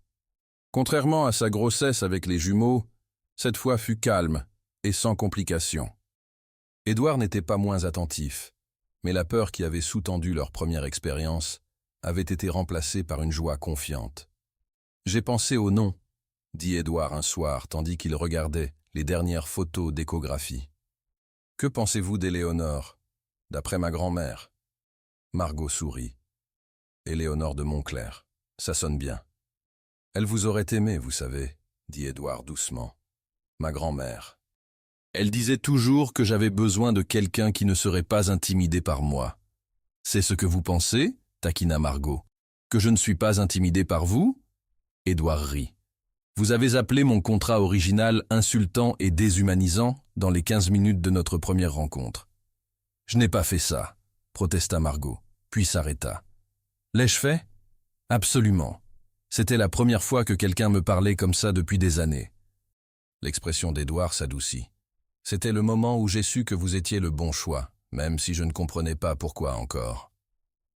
A: Contrairement à sa grossesse avec les jumeaux, cette fois fut calme et sans complications. Édouard n'était pas moins attentif, mais la peur qui avait sous-tendu leur première expérience avait été remplacée par une joie confiante. J'ai pensé au nom, dit Édouard un soir, tandis qu'il regardait les dernières photos d'échographie. Que pensez-vous d'Éléonore, d'après ma grand-mère? Margot sourit. Éléonore de Montclair, ça sonne bien. Elle vous aurait aimé, vous savez, dit Édouard doucement. Ma grand-mère. Elle disait toujours que j'avais besoin de quelqu'un qui ne serait pas intimidé par moi. C'est ce que vous pensez, taquina Margot. Que je ne suis pas intimidé par vous? Édouard rit. Vous avez appelé mon contrat original insultant et déshumanisant dans les 15 minutes de notre première rencontre. Je n'ai pas fait ça, protesta Margot, puis s'arrêta. L'ai-je fait? Absolument. C'était la première fois que quelqu'un me parlait comme ça depuis des années. L'expression d'Édouard s'adoucit. C'était le moment où j'ai su que vous étiez le bon choix, même si je ne comprenais pas pourquoi encore.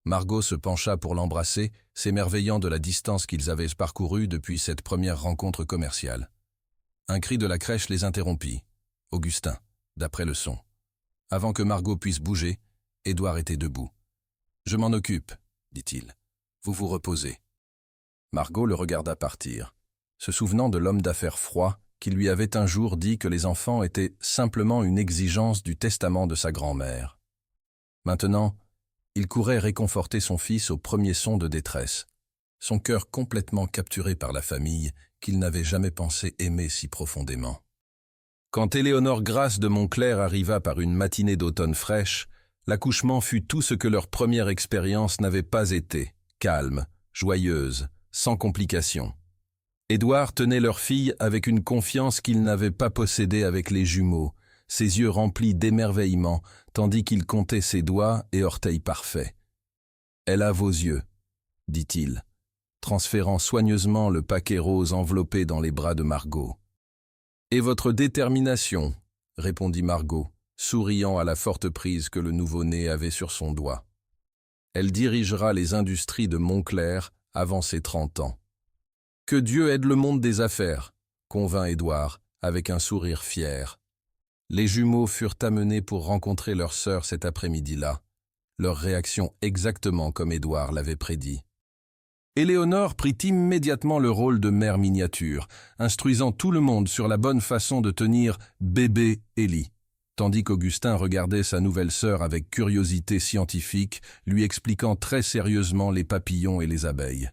A: Margot se pencha pour l'embrasser, s'émerveillant de la distance qu'ils avaient parcourue depuis cette première rencontre commerciale. Un cri de la crèche les interrompit. Augustin, d'après le son. Avant que Margot puisse bouger, Édouard était debout. « Je m'en occupe, dit-il. Vous vous reposez. » Margot le regarda partir, se souvenant de l'homme d'affaires froid qui lui avait un jour dit que les enfants étaient simplement une exigence du testament de sa grand-mère. Maintenant, il courait réconforter son fils au premier son de détresse, son cœur complètement capturé par la famille qu'il n'avait jamais pensé aimer si profondément. Quand Éléonore Grasse de Montclair arriva par une matinée d'automne fraîche, l'accouchement fut tout ce que leur première expérience n'avait pas été, calme, joyeuse, sans complications. Édouard tenait leur fille avec une confiance qu'il n'avait pas possédée avec les jumeaux, ses yeux remplis d'émerveillement, tandis qu'il comptait ses doigts et orteils parfaits. « Elle a vos yeux, dit-il, transférant soigneusement le paquet rose enveloppé dans les bras de Margot. « Et votre détermination, répondit Margot, souriant à la forte prise que le nouveau-né avait sur son doigt. Elle dirigera les industries de Montclair avant ses 30 ans. Que Dieu aide le monde des affaires, convint Édouard, avec un sourire fier. Les jumeaux furent amenés pour rencontrer leur sœur cet après-midi-là, leur réaction exactement comme Édouard l'avait prédit. Éléonore prit immédiatement le rôle de mère miniature, instruisant tout le monde sur la bonne façon de tenir bébé Élie, tandis qu'Augustin regardait sa nouvelle sœur avec curiosité scientifique, lui expliquant très sérieusement les papillons et les abeilles.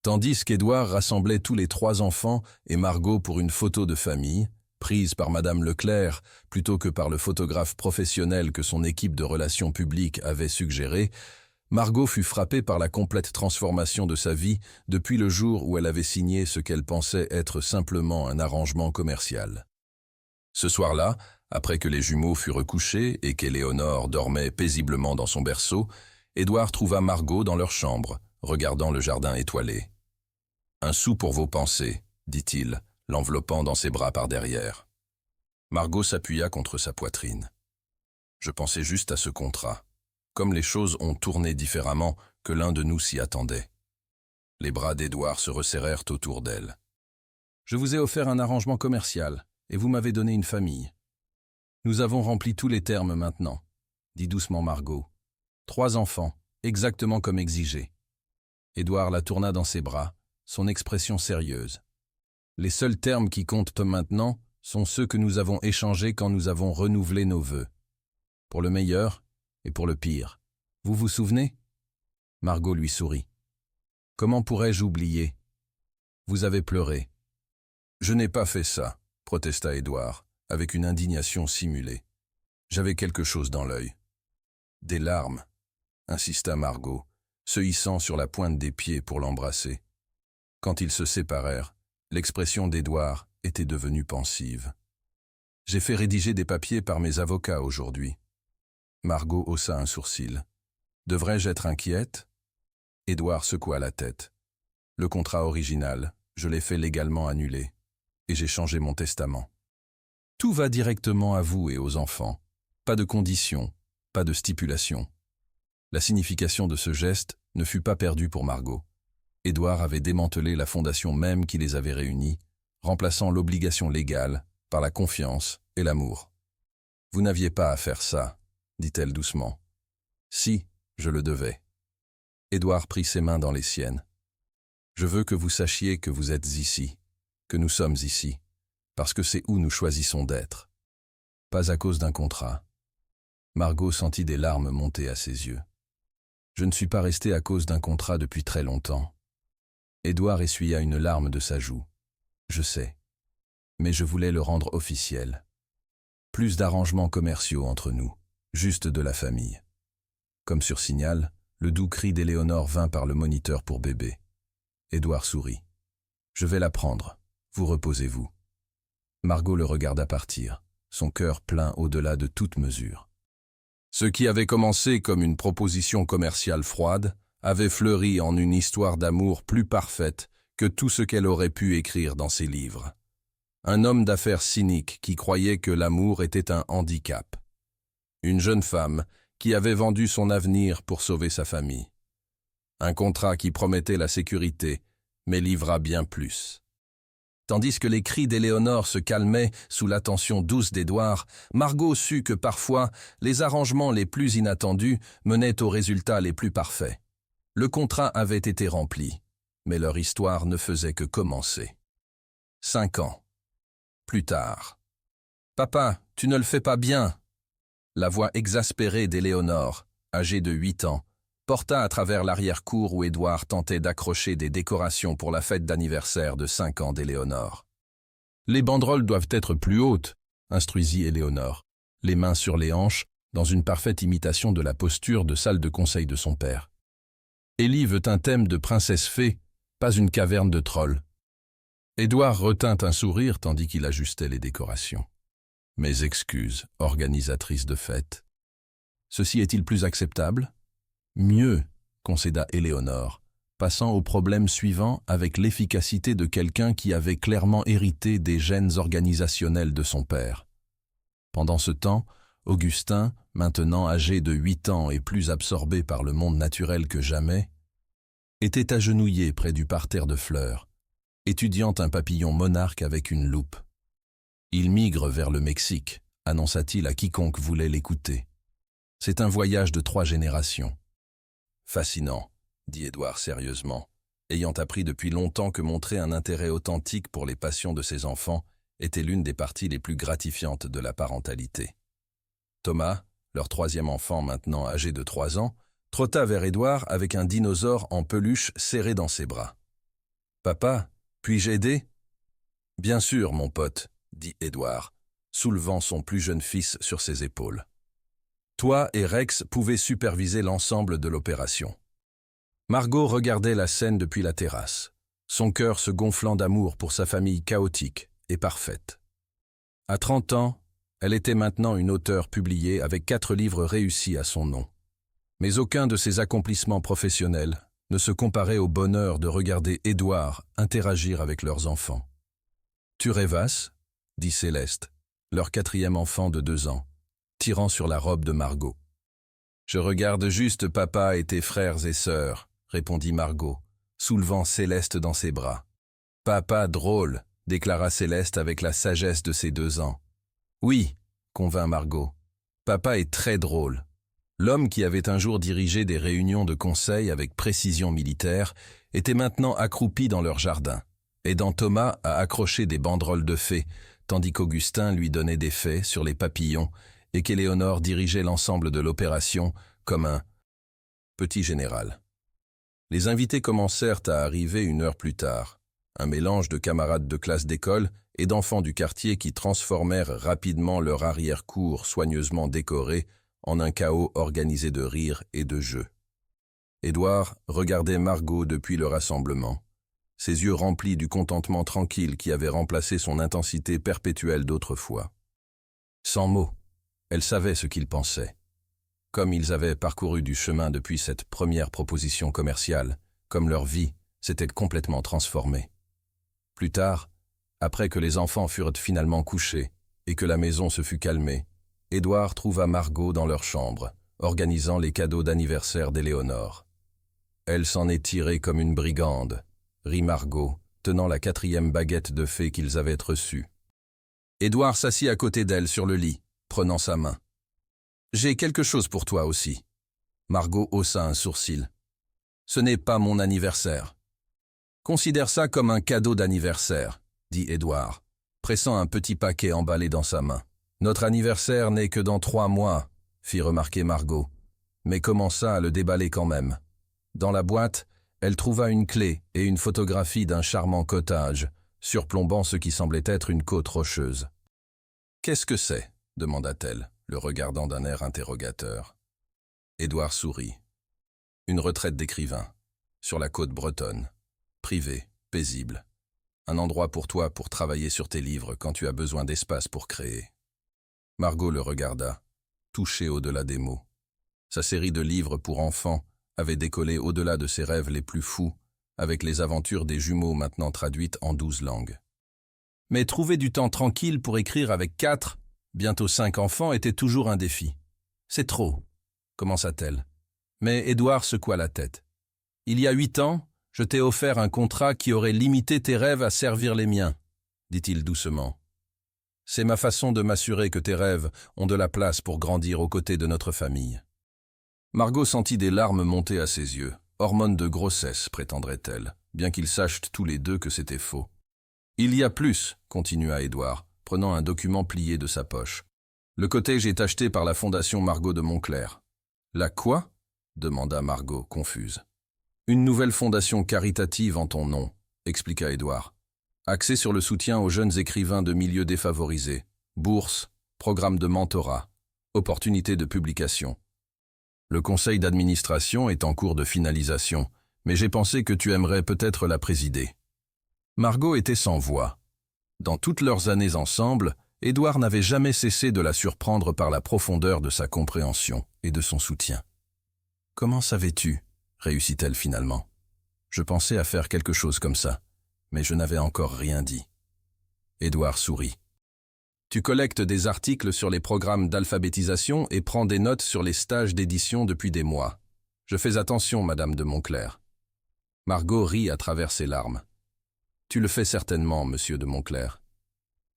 A: Tandis qu'Édouard rassemblait tous les 3 enfants et Margot pour une photo de famille, prise par Madame Leclerc plutôt que par le photographe professionnel que son équipe de relations publiques avait suggéré, Margot fut frappée par la complète transformation de sa vie depuis le jour où elle avait signé ce qu'elle pensait être simplement un arrangement commercial. Ce soir-là, après que les jumeaux furent recouchés et qu'Éléonore dormait paisiblement dans son berceau, Édouard trouva Margot dans leur chambre, regardant le jardin étoilé. « Un sou pour vos pensées, dit-il, l'enveloppant dans ses bras par derrière. Margot s'appuya contre sa poitrine. Je pensais juste à ce contrat, comme les choses ont tourné différemment que l'un de nous s'y attendait. Les bras d'Édouard se resserrèrent autour d'elle. Je vous ai offert un arrangement commercial, et vous m'avez donné une famille. Nous avons rempli tous les termes maintenant, dit doucement Margot. 3 enfants, exactement comme exigé. Édouard la tourna dans ses bras, son expression sérieuse. Les seuls termes qui comptent maintenant sont ceux que nous avons échangés quand nous avons renouvelé nos vœux. Pour le meilleur et pour le pire. Vous vous souvenez? Margot lui sourit. Comment pourrais-je oublier? Vous avez pleuré. Je n'ai pas fait ça, protesta Édouard, avec une indignation simulée. J'avais quelque chose dans l'œil. Des larmes, insista Margot, se hissant sur la pointe des pieds pour l'embrasser. Quand ils se séparèrent, l'expression d'Édouard était devenue pensive. J'ai fait rédiger des papiers par mes avocats aujourd'hui. Margot haussa un sourcil. Devrais-je être inquiète? Édouard secoua la tête. Le contrat original, je l'ai fait légalement annuler, et j'ai changé mon testament. Tout va directement à vous et aux enfants. Pas de conditions, pas de stipulations. La signification de ce geste ne fut pas perdue pour Margot. Édouard avait démantelé la fondation même qui les avait réunis, remplaçant l'obligation légale par la confiance et l'amour. « Vous n'aviez pas à faire ça, » dit-elle doucement. « Si, je le devais. » Édouard prit ses mains dans les siennes. Je veux que vous sachiez que vous êtes ici, que nous sommes ici, parce que c'est où nous choisissons d'être. Pas à cause d'un contrat. Margot sentit des larmes monter à ses yeux. Je ne suis pas resté à cause d'un contrat depuis très longtemps. Édouard essuya une larme de sa joue. Je sais. Mais je voulais le rendre officiel. Plus d'arrangements commerciaux entre nous, juste de la famille. Comme sur signal, le doux cri d'Éléonore vint par le moniteur pour bébé. Édouard sourit. Je vais la prendre. Vous reposez-vous. Margot le regarda partir, son cœur plein au-delà de toute mesure. Ce qui avait commencé comme une proposition commerciale froide avait fleuri en une histoire d'amour plus parfaite que tout ce qu'elle aurait pu écrire dans ses livres. Un homme d'affaires cynique qui croyait que l'amour était un handicap. Une jeune femme qui avait vendu son avenir pour sauver sa famille. Un contrat qui promettait la sécurité, mais livra bien plus. Tandis que les cris d'Éléonore se calmaient sous l'attention douce d'Édouard, Margot sut que parfois, les arrangements les plus inattendus menaient aux résultats les plus parfaits. Le contrat avait été rempli, mais leur histoire ne faisait que commencer. 5 ans. Plus tard. « Papa, tu ne le fais pas bien !» La voix exaspérée d'Éléonore, âgée de 8 ans, porta à travers l'arrière-cour où Édouard tentait d'accrocher des décorations pour la fête d'anniversaire de 5 ans d'Éléonore. « Les banderoles doivent être plus hautes », instruisit Éléonore, les mains sur les hanches, dans une parfaite imitation de la posture de salle de conseil de son père. « Élie veut un thème de princesse fée, pas une caverne de trolls. » Édouard retint un sourire tandis qu'il ajustait les décorations. « Mes excuses, organisatrice de fête. Ceci est-il plus acceptable ?»« Mieux, » concéda Éléonore, passant au problème suivant avec l'efficacité de quelqu'un qui avait clairement hérité des gènes organisationnels de son père. Pendant ce temps, Augustin, maintenant âgé de 8 ans et plus absorbé par le monde naturel que jamais, était agenouillé près du parterre de fleurs, étudiant un papillon monarque avec une loupe. « Il migre vers le Mexique », annonça-t-il à quiconque voulait l'écouter. « C'est un voyage de 3 générations. » « Fascinant, » dit Édouard sérieusement, ayant appris depuis longtemps que montrer un intérêt authentique pour les passions de ses enfants était l'une des parties les plus gratifiantes de la parentalité. Thomas, leur 3e enfant maintenant âgé de 3 ans, trotta vers Édouard avec un dinosaure en peluche serré dans ses bras. « Papa, puis-je aider ?»« Bien sûr, mon pote, » dit Édouard, soulevant son plus jeune fils sur ses épaules. Toi et Rex pouvaient superviser l'ensemble de l'opération. Margot regardait la scène depuis la terrasse, son cœur se gonflant d'amour pour sa famille chaotique et parfaite. À 30 ans, elle était maintenant une auteure publiée avec 4 livres réussis à son nom. Mais aucun de ses accomplissements professionnels ne se comparait au bonheur de regarder Édouard interagir avec leurs enfants. « Tu rêvasses ?» dit Céleste, leur 4e enfant de 2 ans, tirant sur la robe de Margot. « Je regarde juste papa et tes frères et sœurs, » répondit Margot, soulevant Céleste dans ses bras. « Papa drôle, » déclara Céleste avec la sagesse de ses 2 ans. « Oui, » convint Margot, « papa est très drôle. » L'homme qui avait un jour dirigé des réunions de conseil avec précision militaire était maintenant accroupi dans leur jardin, aidant Thomas à accrocher des banderoles de fées, tandis qu'Augustin lui donnait des faits sur les papillons et qu'Éléonore dirigeait l'ensemble de l'opération comme un petit général. Les invités commencèrent à arriver 1 heure plus tard, un mélange de camarades de classe d'école et d'enfants du quartier qui transformèrent rapidement leur arrière-cour soigneusement décorée en un chaos organisé de rires et de jeux. Édouard regardait Margot depuis le rassemblement, ses yeux remplis du contentement tranquille qui avait remplacé son intensité perpétuelle d'autrefois. Sans mots, elle savait ce qu'il pensait. Comme ils avaient parcouru du chemin depuis cette première proposition commerciale, comme leur vie s'était complètement transformée. Plus tard, après que les enfants furent finalement couchés et que la maison se fut calmée, Édouard trouva Margot dans leur chambre, organisant les cadeaux d'anniversaire d'Éléonore. « Elle s'en est tirée comme une brigande », rit Margot, tenant la 4e baguette de fée qu'ils avaient reçue. Édouard s'assit à côté d'elle sur le lit, prenant sa main. « J'ai quelque chose pour toi aussi. » Margot haussa un sourcil. « Ce n'est pas mon anniversaire. » Considère ça comme un cadeau d'anniversaire, dit Édouard, pressant un petit paquet emballé dans sa main. Notre anniversaire n'est que dans 3 mois, fit remarquer Margot, mais commença à le déballer quand même. Dans la boîte, elle trouva une clé et une photographie d'un charmant cottage, surplombant ce qui semblait être une côte rocheuse. « Qu'est-ce que c'est » demanda-t-elle, le regardant d'un air interrogateur. Édouard sourit. « Une retraite d'écrivain, sur la côte bretonne, privée, paisible. Un endroit pour toi pour travailler sur tes livres quand tu as besoin d'espace pour créer. » Margot le regarda, touchée au-delà des mots. Sa série de livres pour enfants avait décollé au-delà de ses rêves les plus fous, avec les aventures des jumeaux maintenant traduites en 12 langues. Mais trouver du temps tranquille pour écrire avec 4, bientôt 5 enfants était toujours un défi. « C'est trop », commença-t-elle. Mais Édouard secoua la tête. « Il y a 8 ans, je t'ai offert un contrat qui aurait limité tes rêves à servir les miens, » dit-il doucement. « C'est ma façon de m'assurer que tes rêves ont de la place pour grandir aux côtés de notre famille. » Margot sentit des larmes monter à ses yeux. Hormones de grossesse, prétendrait-elle, bien qu'ils sachent tous les deux que c'était faux. « Il y a plus, » continua Édouard, prenant un document plié de sa poche. « Le cottage est acheté par la Fondation Margot de Montclair. »« La quoi ?» demanda Margot, confuse. « Une nouvelle fondation caritative en ton nom, » expliqua Édouard. « Axée sur le soutien aux jeunes écrivains de milieux défavorisés, bourses, programmes de mentorat, opportunités de publication. Le conseil d'administration est en cours de finalisation, mais j'ai pensé que tu aimerais peut-être la présider. » Margot était sans voix. Dans toutes leurs années ensemble, Édouard n'avait jamais cessé de la surprendre par la profondeur de sa compréhension et de son soutien. « Comment savais-tu » réussit-elle finalement. « Je pensais à faire quelque chose comme ça, mais je n'avais encore rien dit. » Édouard sourit. « Tu collectes des articles sur les programmes d'alphabétisation et prends des notes sur les stages d'édition depuis des mois. Je fais attention, Madame de Montclair. » Margot rit à travers ses larmes. « Tu le fais certainement, Monsieur de Montclair. »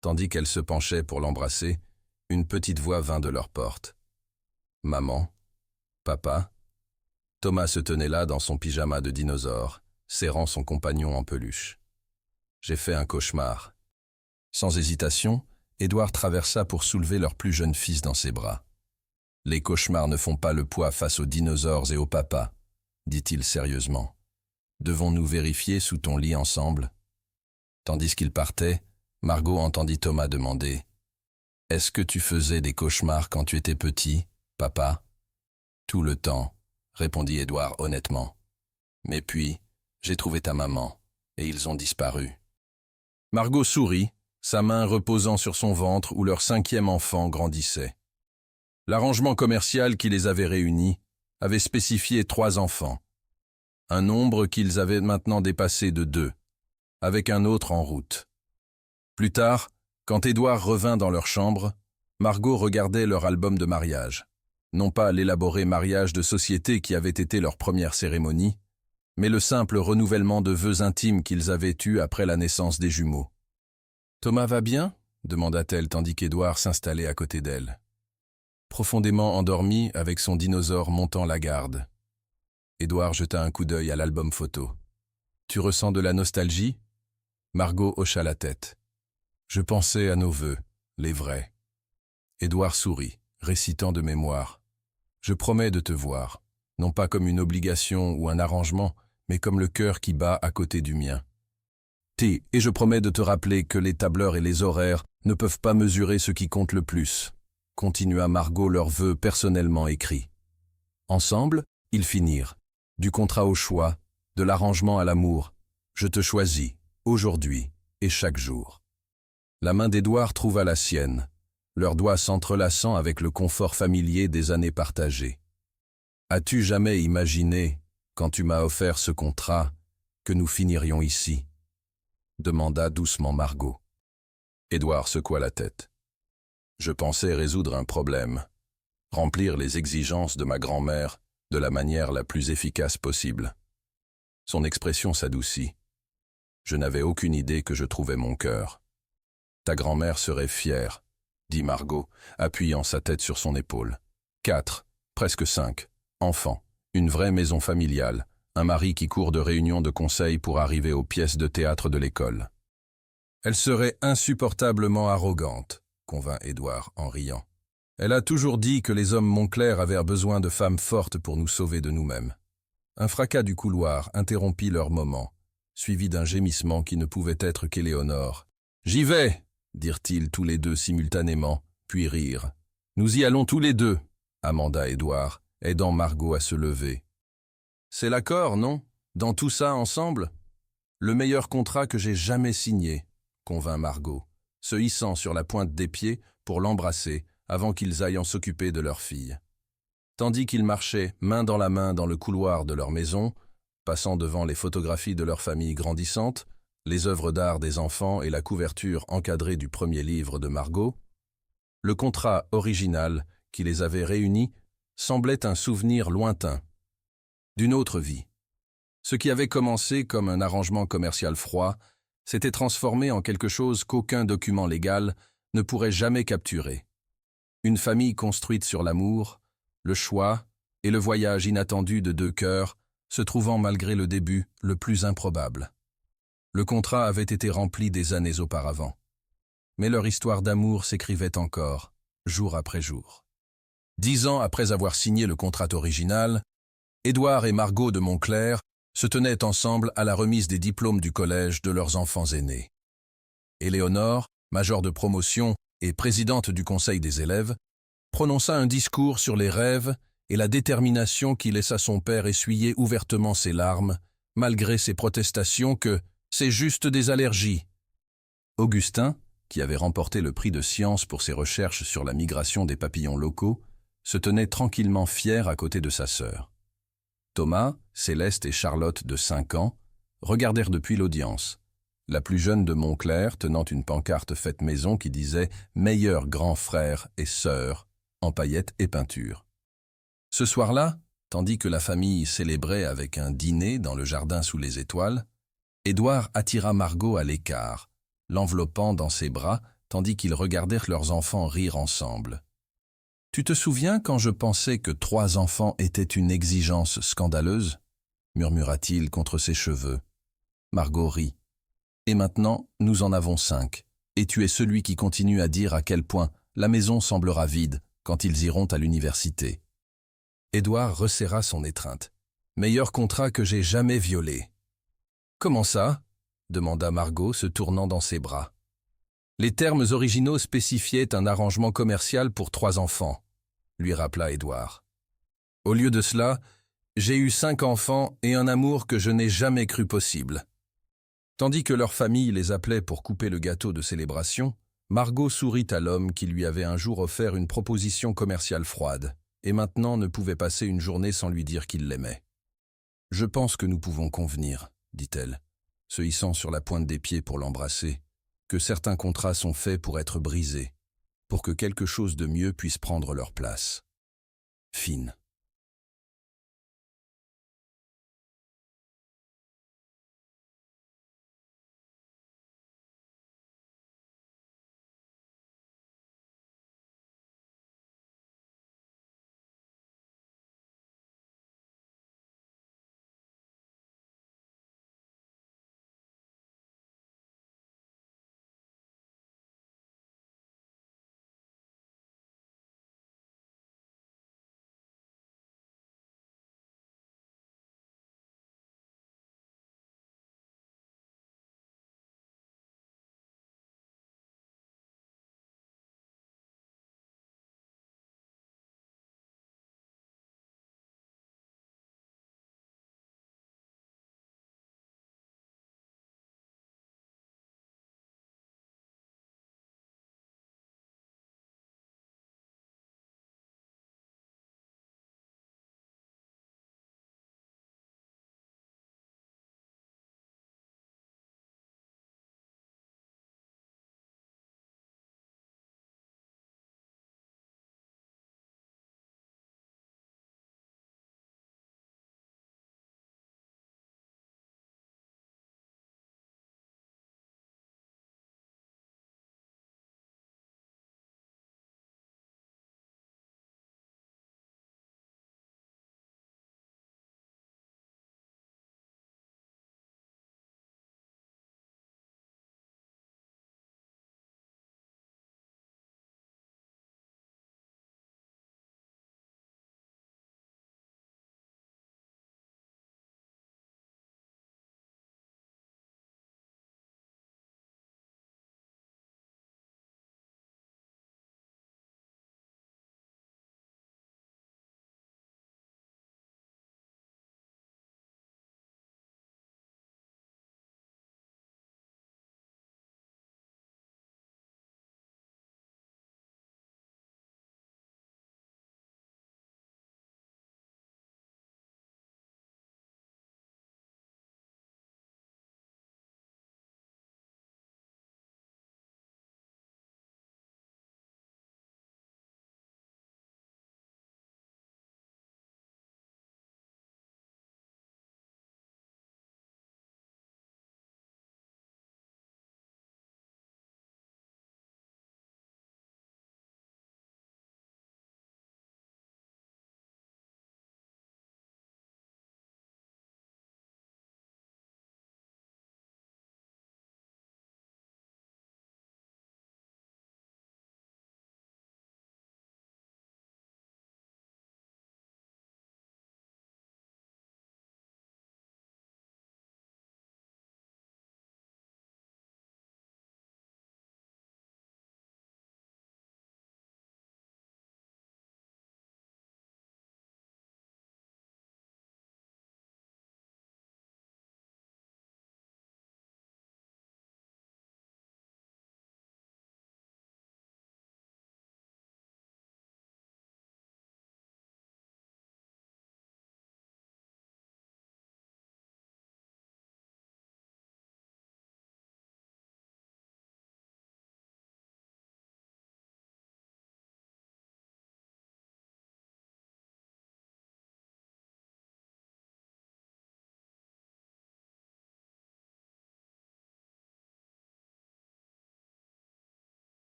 A: Tandis qu'elle se penchait pour l'embrasser, une petite voix vint de leur porte. « Maman, papa ?» Thomas se tenait là dans son pyjama de dinosaure, serrant son compagnon en peluche. « J'ai fait un cauchemar. » Sans hésitation, Édouard traversa pour soulever leur plus jeune fils dans ses bras. « Les cauchemars ne font pas le poids face aux dinosaures et au papa, » dit-il sérieusement. « Devons-nous vérifier sous ton lit ensemble ?» Tandis qu'il partait, Margot entendit Thomas demander « Est-ce que tu faisais des cauchemars quand tu étais petit, papa ?»« Tout le temps, » répondit Édouard honnêtement. « Mais puis, j'ai trouvé ta maman, et ils ont disparu. » Margot sourit, sa main reposant sur son ventre où leur 5e enfant grandissait. L'arrangement commercial qui les avait réunis avait spécifié 3 enfants, un nombre qu'ils avaient maintenant dépassé de 2, avec un autre en route. Plus tard, quand Édouard revint dans leur chambre, Margot regardait leur album de mariage, non pas l'élaboré mariage de société qui avait été leur première cérémonie, mais le simple renouvellement de vœux intimes qu'ils avaient eus après la naissance des jumeaux. « Thomas va bien ?» demanda-t-elle tandis qu'Édouard s'installait à côté d'elle. Profondément endormi, avec son dinosaure montant la garde. Édouard jeta un coup d'œil à l'album photo. « Tu ressens de la nostalgie ?» Margot hocha la tête. « Je pensais à nos vœux, les vrais. » Édouard sourit, récitant de mémoire. « Je promets de te voir, non pas comme une obligation ou un arrangement, mais comme le cœur qui bat à côté du mien. Et je promets de te rappeler que les tableurs et les horaires ne peuvent pas mesurer ce qui compte le plus, » continua Margot leurs vœux personnellement écrits. Ensemble, ils finirent. Du contrat au choix, de l'arrangement à l'amour. Je te choisis, aujourd'hui et chaque jour. La main d'Édouard trouva la sienne, leurs doigts s'entrelaçant avec le confort familier des années partagées. As-tu jamais imaginé, quand tu m'as offert ce contrat, que nous finirions ici ? Demanda doucement Margot. Édouard secoua la tête. Je pensais résoudre un problème, remplir les exigences de ma grand-mère de la manière la plus efficace possible. Son expression s'adoucit. Je n'avais aucune idée que je trouvais mon cœur. Ta grand-mère serait fière, dit Margot, appuyant sa tête sur son épaule. 4, presque 5, enfants, une vraie maison familiale, un mari qui court de réunion de conseil pour arriver aux pièces de théâtre de l'école. Elle serait insupportablement arrogante, convint Édouard en riant. Elle a toujours dit que les hommes Montclair avaient besoin de femmes fortes pour nous sauver de nous-mêmes. Un fracas du couloir interrompit leur moment, suivi d'un gémissement qui ne pouvait être qu'Éléonore. « J'y vais !» dirent-ils tous les deux simultanément, puis rirent. « Nous y allons tous les deux !» amenda Édouard, aidant Margot à se lever. « C'est l'accord, non? Dans tout ça ensemble ?»« Le meilleur contrat que j'ai jamais signé », convint Margot, se hissant sur la pointe des pieds pour l'embrasser avant qu'ils aillent en s'occuper de leur fille. Tandis qu'ils marchaient main dans la main dans le couloir de leur maison, passant devant les photographies de leur famille grandissante, les œuvres d'art des enfants et la couverture encadrée du premier livre de Margot, le contrat original qui les avait réunis semblait un souvenir lointain, d'une autre vie. Ce qui avait commencé comme un arrangement commercial froid s'était transformé en quelque chose qu'aucun document légal ne pourrait jamais capturer. Une famille construite sur l'amour, le choix et le voyage inattendu de deux cœurs, se trouvant malgré le début le plus improbable. Le contrat avait été rempli des années auparavant. Mais leur histoire d'amour s'écrivait encore, jour après jour. 10 ans après avoir signé le contrat original, Édouard et Margot de Montclair se tenaient ensemble à la remise des diplômes du collège de leurs enfants aînés. Éléonore, majeure de promotion et présidente du conseil des élèves, prononça un discours sur les rêves et la détermination qui laissa son père essuyer ouvertement ses larmes, malgré ses protestations que « c'est juste des allergies ». Augustin, qui avait remporté le prix de science pour ses recherches sur la migration des papillons locaux, se tenait tranquillement fier à côté de sa sœur. Thomas, Céleste et Charlotte, de 5 ans, regardèrent depuis l'audience. La plus jeune de Montclair tenant une pancarte faite maison qui disait « Meilleurs grands frères et sœurs » en paillettes et peinture. Ce soir-là, tandis que la famille célébrait avec un dîner dans le jardin sous les étoiles, Édouard attira Margot à l'écart, l'enveloppant dans ses bras tandis qu'ils regardèrent leurs enfants rire ensemble. « Tu te souviens quand je pensais que 3 enfants étaient une exigence scandaleuse ?» murmura-t-il contre ses cheveux. Margot rit. « Et maintenant, nous en avons 5, et tu es celui qui continue à dire à quel point la maison semblera vide quand ils iront à l'université. » Édouard resserra son étreinte. « Meilleur contrat que j'ai jamais violé. »« Comment ça ?» demanda Margot, se tournant dans ses bras. Les termes originaux spécifiaient un arrangement commercial pour 3 enfants, lui rappela Édouard. Au lieu de cela, j'ai eu 5 enfants et un amour que je n'ai jamais cru possible. Tandis que leur famille les appelait pour couper le gâteau de célébration, Margot sourit à l'homme qui lui avait un jour offert une proposition commerciale froide, et maintenant ne pouvait passer une journée sans lui dire qu'il l'aimait. « Je pense que nous pouvons convenir, » dit-elle, se hissant sur la pointe des pieds pour l'embrasser, que certains contrats sont faits pour être brisés, pour que quelque chose de mieux puisse prendre leur place. Fine.